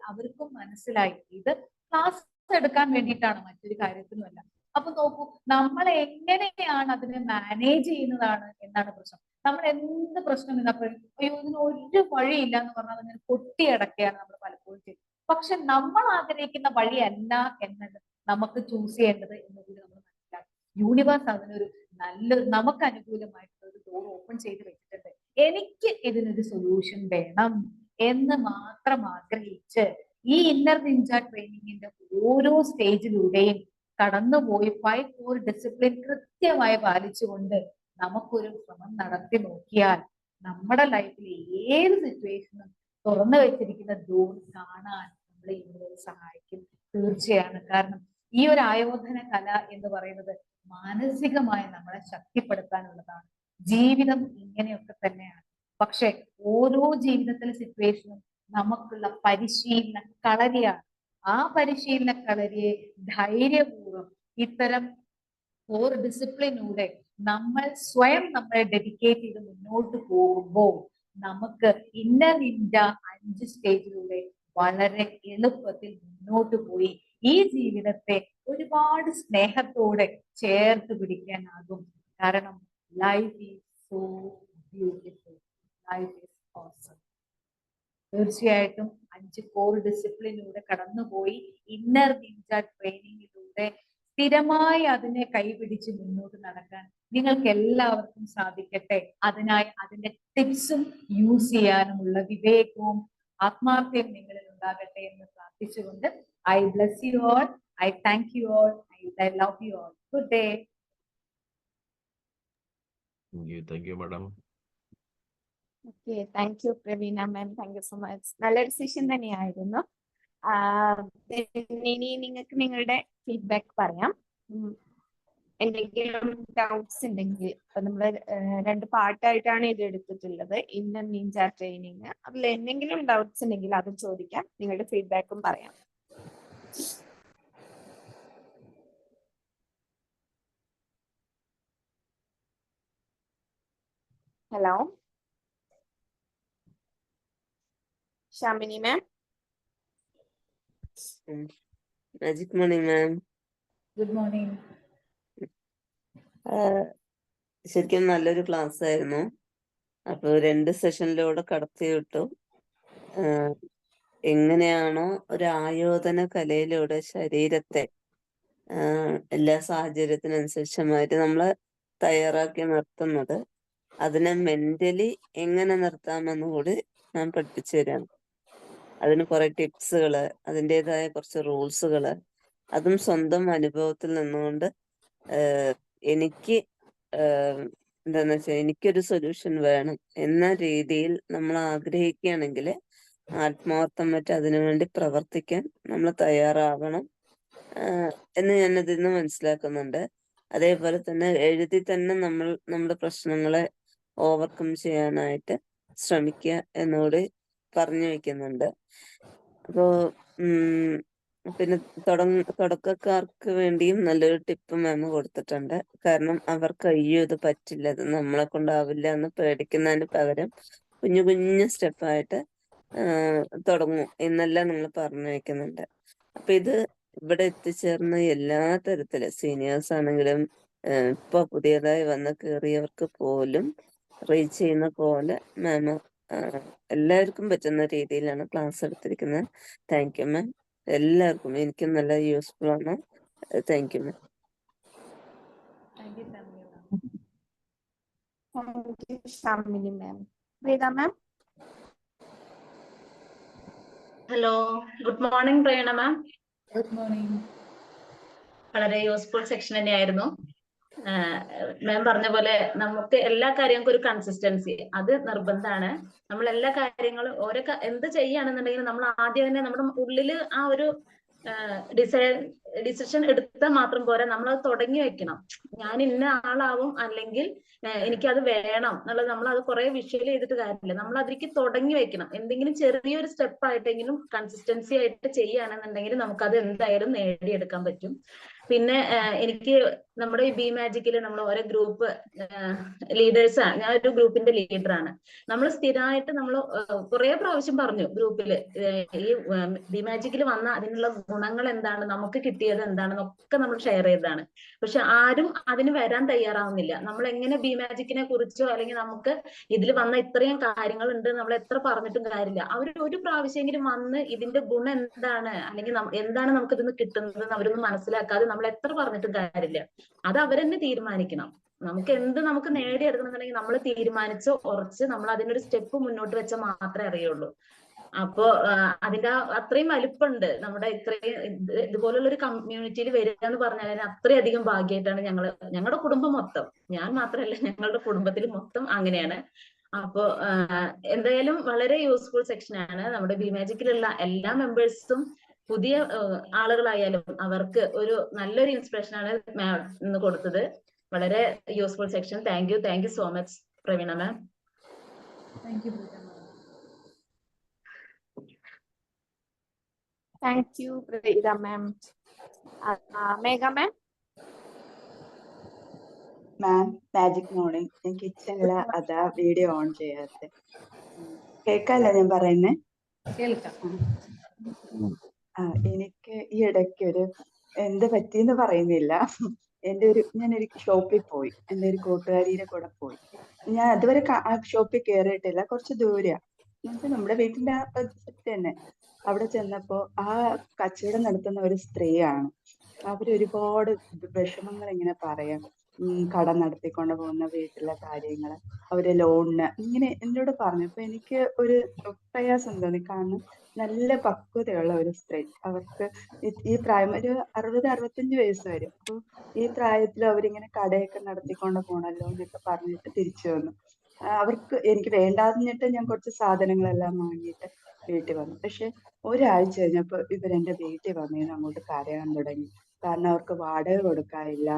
A: അവർക്കും മനസ്സിലായി ഇത് ക്ലാസ് എടുക്കാൻ വേണ്ടിയിട്ടാണ്, മറ്റൊരു കാര്യത്തിനുമല്ല. അപ്പൊ നോക്കൂ, നമ്മൾ എങ്ങനെയാണ് അതിനെ മാനേജ് ചെയ്യുന്നതാണ് എന്നാണ് പ്രശ്നം. നമ്മൾ എന്ത് പ്രശ്നം എന്നപ്പോഴും അയ്യോ ഇതിന് ഒരു വഴിയില്ല എന്ന് പറഞ്ഞാൽ അതിനെ കൊട്ടിയടക്കുകയാണ് നമ്മൾ പലപ്പോഴും ചെയ്യുന്നത്. പക്ഷെ നമ്മൾ ആഗ്രഹിക്കുന്ന വഴിയല്ല എന്നത് നമുക്ക് ചൂസ് ചെയ്യേണ്ടത് എന്നുകൂടി നമ്മൾ മനസ്സിലാക്കും. യൂണിവേഴ്സ് അതിനൊരു നമുക്ക് അനുകൂലമായിട്ടുള്ള ഒരു ഡോർ ഓപ്പൺ ചെയ്ത് വെച്ചിട്ടുണ്ട്. എനിക്ക് ഇതിനൊരു സൊല്യൂഷൻ വേണം എന്ന് മാത്രം ആഗ്രഹിച്ച് ഈ ഇന്നർ നിഞ്ച ട്രെയിനിങ്ങിന്റെ ഓരോ സ്റ്റേജിലൂടെയും കടന്നുപോയി 5 core ഡിസിപ്ലിൻ കൃത്യമായി പാലിച്ചുകൊണ്ട് നമുക്കൊരു ശ്രമം നടത്തി നോക്കിയാൽ നമ്മുടെ ലൈഫിൽ ഏത് സിറ്റുവേഷനും തുറന്നു വെച്ചിരിക്കുന്ന ഡോർ കാണാൻ നമ്മളെ യൂണിവേഴ്സ് സഹായിക്കും തീർച്ചയാണ്. കാരണം ഈ ഒരു ആയോധന കല എന്ന് പറയുന്നത് മാനസികമായി നമ്മളെ ശക്തിപ്പെടുത്താനുള്ളതാണ്. ജീവിതം ഇങ്ങനെയൊക്കെ തന്നെയാണ്. പക്ഷെ ഓരോ ജീവിതത്തിലെ സിറ്റുവേഷനും നമുക്കുള്ള പരിശീലന കളരിയാണ്. ആ പരിശീലന കളരിയെ ധൈര്യപൂർവ്വം ഇത്തരം 4 ഡിസിപ്ലിനൂടെ നമ്മൾ സ്വയം നമ്മളെ ഡെഡിക്കേറ്റ് ചെയ്ത് മുന്നോട്ട് പോകുമ്പോൾ നമുക്ക് ഇന്നർ നിഞ്ച 5 സ്റ്റേജിലൂടെ വളരെ എളുപ്പത്തിൽ മുന്നോട്ട് പോയി ഈ ജീവിതത്തെ ഒരുപാട് സ്നേഹത്തോടെ ചേർത്ത് പിടിക്കാനാകും. കാരണം life is so beautiful, life is awesome. തീർച്ചയായിട്ടും 5 core ഡിസിപ്ലിനിലൂടെ കടന്നുപോയി ഇന്നർ നിഞ്ച ട്രെയിനിങ്ങിലൂടെ സ്ഥിരമായി അതിനെ കൈപിടിച്ച് മുന്നോട്ട് നടക്കാൻ നിങ്ങൾക്ക് എല്ലാവർക്കും സാധിക്കട്ടെ. അതിനായി അതിന്റെ ടിപ്സും യൂസ് ചെയ്യാനുമുള്ള വിവേകവും ആത്മാർത്ഥയും നിങ്ങളിൽ ഉണ്ടാകട്ടെ എന്ന് പ്രാർത്ഥിച്ചുകൊണ്ട് I bless you all, I thank you all, I love you all. Good day.
B: Thank you, madam.
C: Okay, thank U Praveena ma'am, thank you so much. നല്ലൊരു സെഷൻ തന്നെയായിരുന്നു. ഇനി നിങ്ങൾക്ക് നിങ്ങളുടെ ഫീഡ്ബാക്ക് പറയാം. എന്തെങ്കിലും ഡൗട്ട്സ് ഉണ്ടെങ്കിൽ, ഇപ്പൊ നമ്മള് 2 പാർട്ടായിട്ടാണ് ഇത് എടുത്തിട്ടുള്ളത്, ഇന്നർ നിഞ്ച ട്രെയിനിങ്. അതിൽ എന്തെങ്കിലും ഡൗട്ട്സ് ഉണ്ടെങ്കിൽ അത് ചോദിക്കാം, നിങ്ങളുടെ ഫീഡ്ബാക്കും പറയാം. Hello Shamini ma'am.
D: Good morning ma'am.
A: Good morning.
D: ശരിക്കും നല്ലൊരു ക്ലാസ് ആയിരുന്നു. അപ്പൊ 2 സെഷനിലൂടെ കടത്തി വിട്ടു. എങ്ങനെയാണോ ഒരു ആയോധന കലയിലൂടെ ശരീരത്തെ എല്ലാ സാഹചര്യത്തിനനുസരിച്ചുമായിട്ട് നമ്മള് തയ്യാറാക്കി നിർത്തുന്നത്, അതിനെ മെന്റലി എങ്ങനെ നിർത്താമെന്ന് കൂടി ഞാൻ പഠിപ്പിച്ചു തരാണ്. അതിന് കുറെ ടിപ്സുകള്, അതിൻ്റെതായ കുറച്ച് റൂൾസുകള്, അതും സ്വന്തം അനുഭവത്തിൽ നിന്നുകൊണ്ട് എനിക്ക് എന്താന്ന് വെച്ചാൽ എനിക്കൊരു സൊല്യൂഷൻ വേണം എന്ന രീതിയിൽ നമ്മൾ ആഗ്രഹിക്കുകയാണെങ്കിൽ ആത്മാർത്ഥം വെച്ച് അതിനുവേണ്ടി പ്രവർത്തിക്കാൻ നമ്മൾ തയ്യാറാവണം എന്ന് ഞാൻ ഇതിൽ നിന്ന് മനസ്സിലാക്കുന്നുണ്ട്. അതേപോലെ തന്നെ എഴുതി തന്നെ നമ്മൾ നമ്മുടെ പ്രശ്നങ്ങളെ ഓവർകം ചെയ്യാനായിട്ട് ശ്രമിക്കുക എന്നുകൂടി പറഞ്ഞു വെക്കുന്നുണ്ട്. അപ്പോ പിന്നെ തുടക്കക്കാർക്ക് വേണ്ടിയും നല്ലൊരു ടിപ്പ് മാം കൊടുത്തിട്ടുണ്ട്. കാരണം അവർക്ക് അയ്യോ ഇത് പറ്റില്ല, ഇത് നമ്മളെ കൊണ്ടാവില്ല എന്ന് പേടിക്കുന്നതിന് പകരം കുഞ്ഞു കുഞ്ഞു സ്റ്റെപ്പായിട്ട് തുടങ്ങും എന്നെല്ലാം നിങ്ങൾ പറഞ്ഞു വെക്കുന്നുണ്ട്. അപ്പൊ ഇത് ഇവിടെ എത്തിച്ചേർന്ന എല്ലാ തരത്തിലും സീനിയേഴ്സ് ആണെങ്കിലും ഇപ്പൊ പുതിയതായി വന്ന് കയറിയവർക്ക് പോലും റീച്ച് ചെയ്യുന്ന പോലെ മാം എല്ലാവർക്കും പറ്റുന്ന രീതിയിലാണ് ക്ലാസ് എടുത്തിരിക്കുന്നത്. Thank you ma'am. എല്ലാവർക്കും എനിക്കും നല്ല യൂസ്ഫുൾ ആണ്. Thank you ma'am.
A: Thank you family.
C: Thank you, Shamini ma'am. Veda ma'am.
E: Hello, good morning Prerana ma'am.
A: Good morning.
E: വളരെ യൂസ്ഫുൾ സെക്ഷൻ തന്നെയായിരുന്നു. മാം പറഞ്ഞ പോലെ നമുക്ക് എല്ലാ കാര്യങ്ങൾക്കും ഒരു കൺസിസ്റ്റൻസി അത് നിർബന്ധമാണ്. നമ്മൾ എല്ലാ കാര്യങ്ങളും എന്ത് ചെയ്യുകയാണെന്നുണ്ടെങ്കിൽ നമ്മൾ ആദ്യം തന്നെ നമ്മുടെ ഉള്ളില് ആ ഒരു ഡിസിഷൻ എടുത്താൽ മാത്രം പോരാ, നമ്മൾ അത് തുടങ്ങി വെക്കണം. ഞാൻ ഇന്ന ആളാവും, അല്ലെങ്കിൽ എനിക്കത് വേണം എന്നുള്ളത് നമ്മൾ അത് കുറെ വിഷ്വൽ ചെയ്തിട്ട് കാര്യമില്ല. നമ്മൾ അതിലേക്ക് തുടങ്ങി വെക്കണം. എന്തെങ്കിലും ചെറിയൊരു സ്റ്റെപ്പ് ആയിട്ടെങ്കിലും കൺസിസ്റ്റൻസി ആയിട്ട് ചെയ്യുകയാണെന്നുണ്ടെങ്കിൽ നമുക്കത് എന്തായാലും നേടിയെടുക്കാൻ പറ്റും. പിന്നെ എനിക്ക് നമ്മുടെ ഈ ബി മാജിക്കില് നമ്മൾ ഓരോ ഗ്രൂപ്പ് ലീഡേഴ്സാണ്. ഞാൻ ഒരു ഗ്രൂപ്പിന്റെ ലീഡറാണ്. നമ്മൾ സ്ഥിരമായിട്ട് നമ്മൾ കുറെ പ്രാവശ്യം പറഞ്ഞു ഗ്രൂപ്പില് ഈ ബി മാജിക്കിൽ വന്ന അതിനുള്ള ഗുണങ്ങൾ എന്താണ്, നമുക്ക് കിട്ടിയത് എന്താണെന്നൊക്കെ നമ്മൾ ഷെയർ ചെയ്തതാണ്. പക്ഷെ ആരും അതിന് വരാൻ തയ്യാറാവുന്നില്ല. നമ്മൾ എങ്ങനെ ബി മാജിക്കിനെ കുറിച്ചോ അല്ലെങ്കിൽ നമുക്ക് ഇതിൽ വന്ന ഇത്രയും കാര്യങ്ങൾ ഉണ്ട് നമ്മൾ എത്ര പറഞ്ഞിട്ടും കാര്യമില്ല. അവർ ഒരു പ്രാവശ്യമെങ്കിലും വന്ന് ഇതിന്റെ ഗുണം എന്താണ് അല്ലെങ്കിൽ എന്താണ് നമുക്ക് ഇതിന് കിട്ടുന്നത് അവരൊന്നും മനസ്സിലാക്കാതെ നമ്മൾ എത്ര പറഞ്ഞിട്ടും കാര്യമില്ല. അത് അവരെന്നെ തീരുമാനിക്കണം. നമുക്ക് നേടിയെടുക്കണമെന്നുണ്ടെങ്കിൽ നമ്മൾ തീരുമാനിച്ച് ഉറച്ച് നമ്മൾ അതിനൊരു സ്റ്റെപ്പ് മുന്നോട്ട് വെച്ചാൽ മാത്രമേ അറിയുള്ളൂ. അപ്പോ അതിന്റെ അത്രയും വലിപ്പമുണ്ട്. നമ്മുടെ ഇത്രയും ഇതുപോലുള്ള ഒരു കമ്മ്യൂണിറ്റിയിൽ വരിക എന്ന് പറഞ്ഞാൽ അത്രയധികം ഭാഗ്യമായിട്ടാണ് ഞങ്ങളുടെ കുടുംബം മൊത്തം, ഞാൻ മാത്രമല്ല ഞങ്ങളുടെ കുടുംബത്തിൽ മൊത്തം അങ്ങനെയാണ്. അപ്പോ എന്തായാലും വളരെ യൂസ്ഫുൾ സെക്ഷനാണ്. നമ്മുടെ ബി മാജിക്കിലുള്ള എല്ലാ മെമ്പേഴ്സും പുതിയ ആളുകളായാലും അവർക്ക് ഒരു നല്ലൊരു ഇൻസ്പിറേഷൻ ആണ് മാം ഇന്ന് കൊടുത്തത്. വളരെ useful section. Thank you so much Praveena ma'am.
A: Thank U.
C: Thank you, Veda ma'am. Megha ma'am.
F: Ma'am magic morning. ഞാൻ കിച്ചണില് അതാ വീഡിയോ ഓൺ ചെയ്യാത്തെ. കേൾക്കാല്ലോ ഞാൻ പറയുന്നേ?
A: കേൾക്കാം.
F: എനിക്ക് ഈ ഇടയ്ക്ക് ഒരു എന്ത് പറ്റിയെന്ന് പറയുന്നില്ല. ഞാനൊരു ഷോപ്പിൽ പോയി, എൻ്റെ ഒരു കൂട്ടുകാരിയുടെ കൂടെ പോയി. ഞാൻ അതുവരെ ആ ഷോപ്പിൽ കയറിയിട്ടില്ല, കുറച്ച് ദൂരെയാ. എന്നുവെച്ചാൽ നമ്മുടെ വീട്ടിന്റെ ആ പരിസരത്ത് തന്നെ. അവിടെ ചെന്നപ്പോ ആ കച്ചവടം നടത്തുന്ന ഒരു സ്ത്രീയാണ്. അവരൊരുപാട് വിഷമങ്ങൾ ഇങ്ങനെ പറയാം. കട നടത്തിക്കൊണ്ട് പോകുന്ന വീട്ടിലെ കാര്യങ്ങള്, അവര് ലോണിന് ഇങ്ങനെ എന്നോട് പറഞ്ഞപ്പോ എനിക്ക് ഒരു പ്രയാസം തോന്നി. കാരണം നല്ല പക്വതയുള്ള ഒരു സ്ത്രീ. അവർക്ക് ഈ പ്രായം ഒരു 60-65 വയസ്സ് വരും. അപ്പൊ ഈ പ്രായത്തിൽ അവരിങ്ങനെ കടയൊക്കെ നടത്തിക്കൊണ്ട് പോണല്ലോ എന്നൊക്കെ പറഞ്ഞിട്ട് തിരിച്ചു വന്നു. എനിക്ക് വേണ്ടാന്നിട്ട് ഞാൻ കുറച്ച് സാധനങ്ങളെല്ലാം വാങ്ങിയിട്ട് വീട്ടിൽ വന്നു. പക്ഷെ ഒരാഴ്ച കഴിഞ്ഞപ്പോ ഇവരെന്റെ വീട്ടിൽ വന്നിരുന്ന് അങ്ങോട്ട് കരയാൻ തുടങ്ങി. കാരണം അവർക്ക് വാടക കൊടുക്കാനില്ല,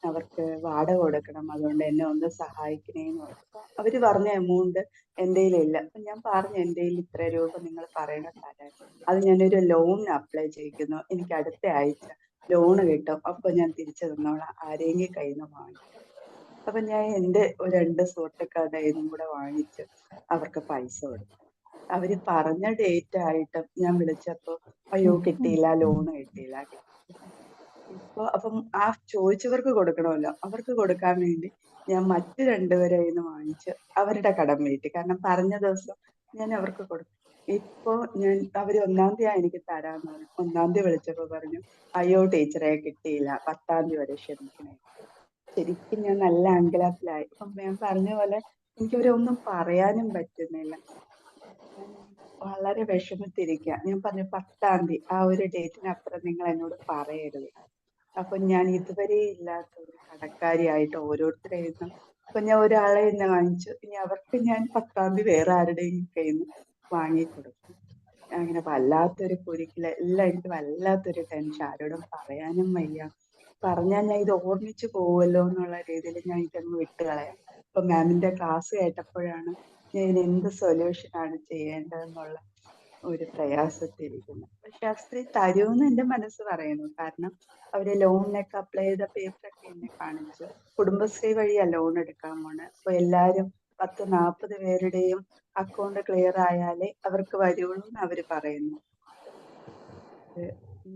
F: അവർക്ക് വാടക കൊടുക്കണം, അതുകൊണ്ട് എന്നെ ഒന്ന് സഹായിക്കണേന്ന് പറഞ്ഞു. അപ്പൊ അവര് പറഞ്ഞ എമൗണ്ട് എൻ്റെ ഇല്ല. അപ്പൊ ഞാൻ പറഞ്ഞു എൻ്റെ ഇത്ര രൂപ നിങ്ങൾ പറയണ തരാൻ, അത് ഞാനൊരു ലോണിന് അപ്ലൈ ചെയ്യിക്കുന്നു, എനിക്ക് അടുത്ത ആഴ്ച ലോണ് കിട്ടും, അപ്പൊ ഞാൻ തിരിച്ചു തന്നോളാം, ആരെങ്കിലും കയ്യിൽ നിന്ന് വാങ്ങിക്കും. അപ്പൊ ഞാൻ എൻ്റെ 2 സുഹൃത്തുക്കളുടെ കയ്യിൽ നിന്നും കൂടെ വാങ്ങിച്ച് അവർക്ക് പൈസ കൊടുത്തു. അവര് പറഞ്ഞ ഡേറ്റ് ആയിട്ടും ഞാൻ വിളിച്ചപ്പോ അയ്യോ കിട്ടിയില്ല, ലോണ് കിട്ടിയില്ല. അപ്പം ആ ചോദിച്ചവർക്ക് കൊടുക്കണമല്ലോ, അവർക്ക് കൊടുക്കാൻ വേണ്ടി ഞാൻ മറ്റു 2 പേരെ കയ്യിൽ നിന്ന് വാങ്ങിച്ച് അവരുടെ കടം വീട്ടി. കാരണം പറഞ്ഞ ദിവസം ഞാൻ അവർക്ക് കൊടുത്തു. ഇപ്പൊ അവര് 1-ാം തീയതി എനിക്ക് തരാന്ന് പറഞ്ഞു. 1-ാം തീയതി വിളിച്ചപ്പോ പറഞ്ഞു അയ്യോ ടീച്ചറെ കിട്ടിയില്ല, 10-ാം തീയതി വരെ ക്ഷമിക്കണേ. ശരിക്കും ഞാൻ നല്ല അങ്കലാപ്പിലായി. അപ്പം ഞാൻ പറഞ്ഞ പോലെ എനിക്കവരൊന്നും പറയാനും പറ്റുന്നില്ല. വളരെ വിഷമത്തിരിക്കുക. ഞാൻ പറഞ്ഞു 10-ാം തീയതി ആ ഒരു ഡേറ്റിനപ്പുറം നിങ്ങൾ എന്നോട് പറയരുത്. അപ്പൊ ഞാൻ ഇതുവരെ ഇല്ലാത്ത ഒരു കടക്കാരിയായിട്ട് ഓരോരുത്തരെ നിന്നും അപ്പൊ ഞാൻ ഒരാളെ നിന്ന് വാങ്ങിച്ചു, ഇനി അവർക്ക് ഞാൻ 10-ാം തീയതി വേറെ ആരുടെയും കയ്യിൽ നിന്ന് വാങ്ങിക്കൊടുക്കും. അങ്ങനെ വല്ലാത്തൊരു കുരുക്കില് എല്ലാം എനിക്ക് വല്ലാത്തൊരു ടെൻഷൻ, ആരോടും പറയാനും വയ്യ. പറഞ്ഞാൽ ഞാൻ ഇത് ഓർമ്മിച്ചു പോവുമല്ലോ എന്നുള്ള രീതിയിൽ ഞാൻ ഇതങ്ങ് വിട്ടുകളയാം. ഇപ്പൊ മാമിന്റെ ക്ലാസ് കേട്ടപ്പോഴാണ് ഞാൻ ഇതിന് എന്ത് സൊല്യൂഷൻ ആണ് ചെയ്യേണ്ടതെന്നുള്ള ഒരു പ്രയാസത്തിരിക്കുന്നത്. പക്ഷെ ആ സ്ത്രീ തരുമെന്ന് എന്റെ മനസ്സ് പറയുന്നു. കാരണം അവര് ലോണിനൊക്കെ അപ്ലൈ ചെയ്ത പേപ്പറൊക്കെ എന്നെ കാണിച്ചു. കുടുംബശ്രീ വഴിയാ ലോൺ എടുക്കാൻ പോണെ. അപ്പൊ എല്ലാരും 10-40 പേരുടെയും അക്കൗണ്ട് ക്ലിയർ ആയാലേ അവർക്ക് വരുള്ളൂ എന്ന് അവര് പറയുന്നു.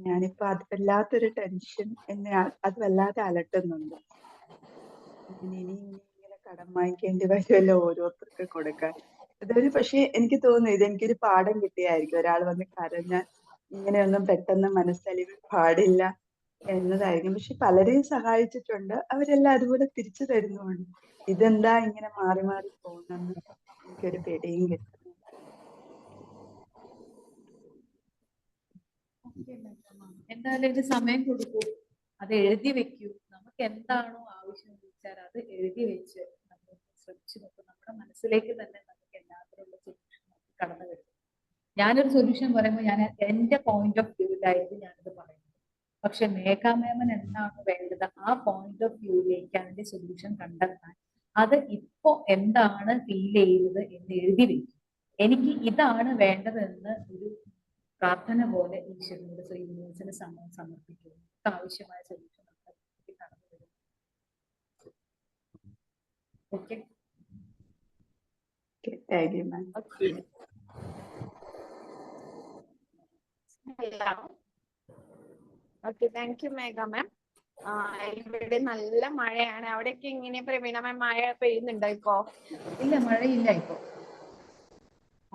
F: ഞാനിപ്പോ അത് വല്ലാത്തൊരു ടെൻഷൻ എന്നെ അത് വല്ലാതെ അലട്ടുന്നുണ്ട്. ഇനി ഇങ്ങനെ കടം വാങ്ങിക്കേണ്ടി വരുമല്ലോ ഓരോരുത്തർക്ക് കൊടുക്കാൻ. പക്ഷെ എനിക്ക് തോന്നുന്നു ഇതെനിക്കൊരു പാഠം കിട്ടിയായിരിക്കും. ഒരാൾ വന്ന് കരഞ്ഞാൽ ഇങ്ങനെയൊന്നും പെട്ടെന്ന് മനസ്സലിവ് പാടില്ല എന്നതായിരിക്കും. പക്ഷെ പലരെയും സഹായിച്ചിട്ടുണ്ട്. അവരെല്ലാം അതുപോലെ തിരിച്ചു തരുന്നുമുണ്ട്. ഇതെന്താ ഇങ്ങനെ മാറി മാറി പോകുന്നെന്ന് എനിക്കൊരു പേടിയും കിട്ടുന്നു.
A: എന്തായാലും ഇത് സമയം കൊടുക്കൂ, അത് എഴുതി വെക്കൂ. നമുക്ക് എന്താണോ ആവശ്യം എന്ന് വെച്ചാൽ അത് എഴുതി വെച്ച് നമ്മൾ ശ്രമിച്ചു നോക്കും. നമ്മുടെ മനസ്സിലേക്ക് തന്നെ നമുക്ക് എല്ലാത്തിനുള്ള സൊല്യൂഷൻ കടന്നു വരും. ഞാനൊരു സൊല്യൂഷൻ പറയുമ്പോൾ ഞാൻ എന്റെ പോയിന്റ് ഓഫ് വ്യൂവിലായിരിക്കും ഞാനിത് പറയുന്നത്. പക്ഷെ മേഘ മേമൻ എന്താണ് വേണ്ടത്, ആ പോയിന്റ് ഓഫ് വ്യൂവിലേക്ക് അതിന്റെ സൊല്യൂഷൻ കണ്ടെത്താൻ അത് ഇപ്പോ എന്താണ് ഫീൽ ചെയ്യുന്നത് എന്ന് എഴുതി വെക്കും. എനിക്ക് ഇതാണ് വേണ്ടതെന്ന് ഒരു പ്രാർത്ഥന പോലെ ഈശ്വരനോട് യൂണിവേഴ്സിന് സമർപ്പിക്കുന്നു. ആവശ്യമായ സൊല്യൂഷൻ കടന്നു വരും. Okay,
F: thank you ma'am.
C: Okay, thank you Megha ma'am. ഇവിടെ നല്ല മഴയാണ്. അവിടെയൊക്കെ ഇങ്ങനെ പ്രവീണ മാം മഴ പെയ്യുന്നുണ്ടോ ഇപ്പോ?
A: ഇല്ല, മഴയില്ല ഇപ്പോ.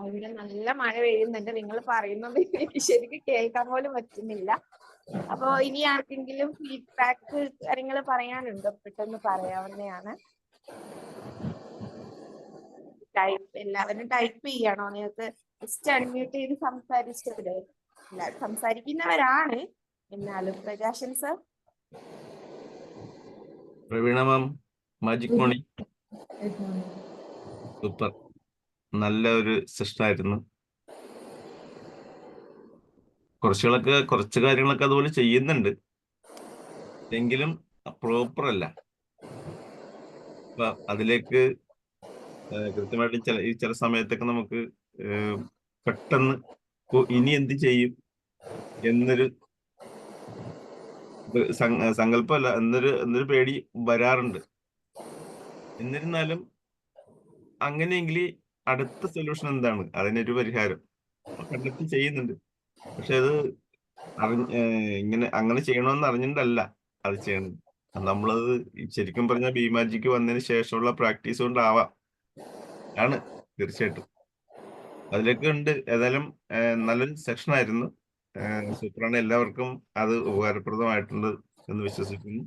C: ഇവിടെ നല്ല മഴ പെയ്യുന്നുണ്ട്. നിങ്ങൾ പറയുന്നത് ശരിക്കും കേൾക്കാൻ പോലും പറ്റുന്നില്ല. അപ്പൊ ഇനി ആർക്കെങ്കിലും ഫീഡ്ബാക്ക് കാര്യങ്ങൾ പറയാനുണ്ടോ? പെട്ടെന്ന് പറയാവുന്നതാണ്. എല്ലാവരും ടൈപ്പ് ചെയ്യണോ? നിങ്ങൾക്ക് ജസ്റ്റ് അൺമ്യൂട്ട് ചെയ്ത് സംസാരിച്ചൂടെ? എല്ലാവരും സംസാരിക്കുന്നവരാണ്, എന്നാലും പ്രകാശൻ സർ.
B: പ്രവീണ മാം, മാജിക് മണി, സൂപ്പർ, നല്ല ഒരു സെഷൻ ആയിരുന്നു. കുറച്ച് കാര്യങ്ങളൊക്കെ അതുപോലെ ചെയ്യുന്നുണ്ട്, എങ്കിലും പ്രോപ്പർ അല്ല. അപ്പൊ അതിലേക്ക് കൃത്യമായിട്ട് ചില സമയത്തൊക്കെ നമുക്ക് പെട്ടെന്ന് ഇനി എന്ത് ചെയ്യും എന്നൊരു സങ്കല്പമല്ല, എന്നൊരു പേടി വരാറുണ്ട്. എന്നിരുന്നാലും അങ്ങനെയെങ്കിൽ അടുത്ത സൊല്യൂഷൻ എന്താണ്, അതിനൊരു പരിഹാരം കണ്ടെത്തി ചെയ്യുന്നുണ്ട്. പക്ഷെ അത് അങ്ങനെ ചെയ്യണമെന്ന് അറിഞ്ഞിട്ടല്ല അത് ചെയ്യണത്. നമ്മളത് ശരിക്കും പറഞ്ഞാൽ ബിമാജിക്ക് വന്നതിന് ശേഷമുള്ള പ്രാക്ടീസ് കൊണ്ടാവാം, ആണ് തീർച്ചയായിട്ടും. അതിലൊക്കെ ഉണ്ട്. ഏതായാലും നല്ലൊരു സെഷൻ ആയിരുന്നു. സൂപ്പറാണ്. എല്ലാവർക്കും അത് ഉപകാരപ്രദമായിട്ടുണ്ട് എന്ന് വിശ്വസിക്കുന്നു.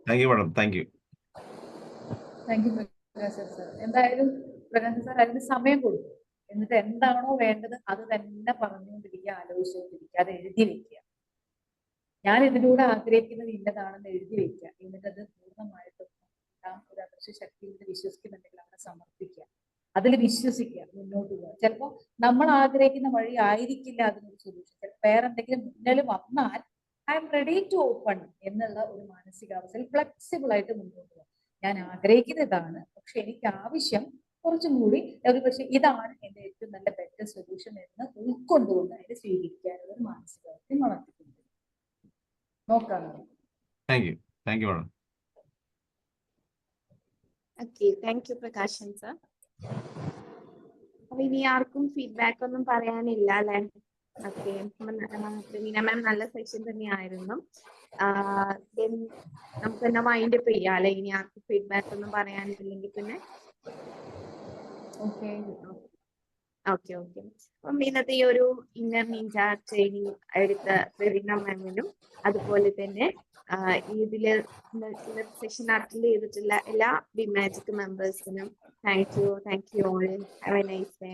B: Thank you madam. Thank you.
A: Thank you Prakashan sir. എന്തായാലും പ്രകാശൻ സാർ അതിന് സമയം കൊടുക്കും. എന്നിട്ട് എന്താണോ വേണ്ടത് അത് തന്നെ പറഞ്ഞുകൊണ്ടിരിക്കുക, ആലോചിച്ചുകൊണ്ടിരിക്കുക, അത് എഴുതി വെക്കുക. ഞാൻ ഇതിലൂടെ ആഗ്രഹിക്കുന്നത് ഇന്നതാണെന്ന് എഴുതി വെക്കുക. എന്നിട്ട് അത് പൂർണ്ണമായിട്ടും ഒരു അദൃശ്യ ശക്തിയോട് വിശ്വസിക്കുന്നുണ്ടെങ്കിൽ അവിടെ സമർപ്പിക്കുക, അതിൽ വിശ്വസിക്കുക, മുന്നോട്ട് പോവുക. ചിലപ്പോൾ നമ്മൾ ആഗ്രഹിക്കുന്ന വഴി ആയിരിക്കില്ല അതിനൊരു സൊല്യൂഷൻ. ചിലപ്പോൾ വേറെ എന്തെങ്കിലും മുന്നിൽ വന്നാൽ I am ready to open എന്നുള്ള ഒരു മാനസികാവസ്ഥയിൽ ഫ്ലെക്സിബിൾ ആയിട്ട് മുന്നോട്ട് പോകാം. ഞാൻ ആഗ്രഹിക്കുന്ന ഇതാണ്, പക്ഷെ എനിക്ക് ആവശ്യം കുറച്ചും കൂടി പക്ഷെ ഇതാണ് എന്റെ ഏറ്റവും നല്ല ബെറ്റർ സൊല്യൂഷൻ എന്ന് ഉൾക്കൊണ്ടുകൊണ്ട് അതിനെ സ്വീകരിക്കാനുള്ള ഒരു മാനസികാവസ്ഥ വളർത്തിക്കൊണ്ട് നോക്കാം.
B: Thank you. Thank you madam.
C: Okay, thank U Prakashan sir. അപ്പൊ ഇനി ആർക്കും ഫീഡ്ബാക്ക് ഒന്നും പറയാനില്ല അല്ലെ? ഓക്കെ, പ്രവീണ മാം നല്ല സെഷൻ തന്നെയായിരുന്നു. നമുക്ക് തന്നെ മൈൻഡ് അപ്പ് ചെയ്യാം അല്ലെ? ഇനി ആർക്കും ഫീഡ്ബാക്ക് ഒന്നും പറയാനില്ലെങ്കിൽ പിന്നെ ഓക്കെ. അപ്പം ഇന്നത്തെ ഈ ഒരു ഇന്നർ നിഞ്ച ട്രെയിനിങ് എടുത്ത പ്രവീണ മാമിനും അതുപോലെ തന്നെ ഇതില് സെഷൻ അറ്റൻഡ് ചെയ്തിട്ടുള്ള എല്ലാ ബിമാജിക് മെമ്പേഴ്സിനും thank you all. Have a nice day.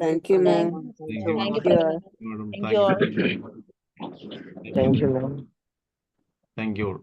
D: Thank you ma'am.
B: Thank you, madam. Thank you.
G: Thank you, ma'am.
B: Thank you all.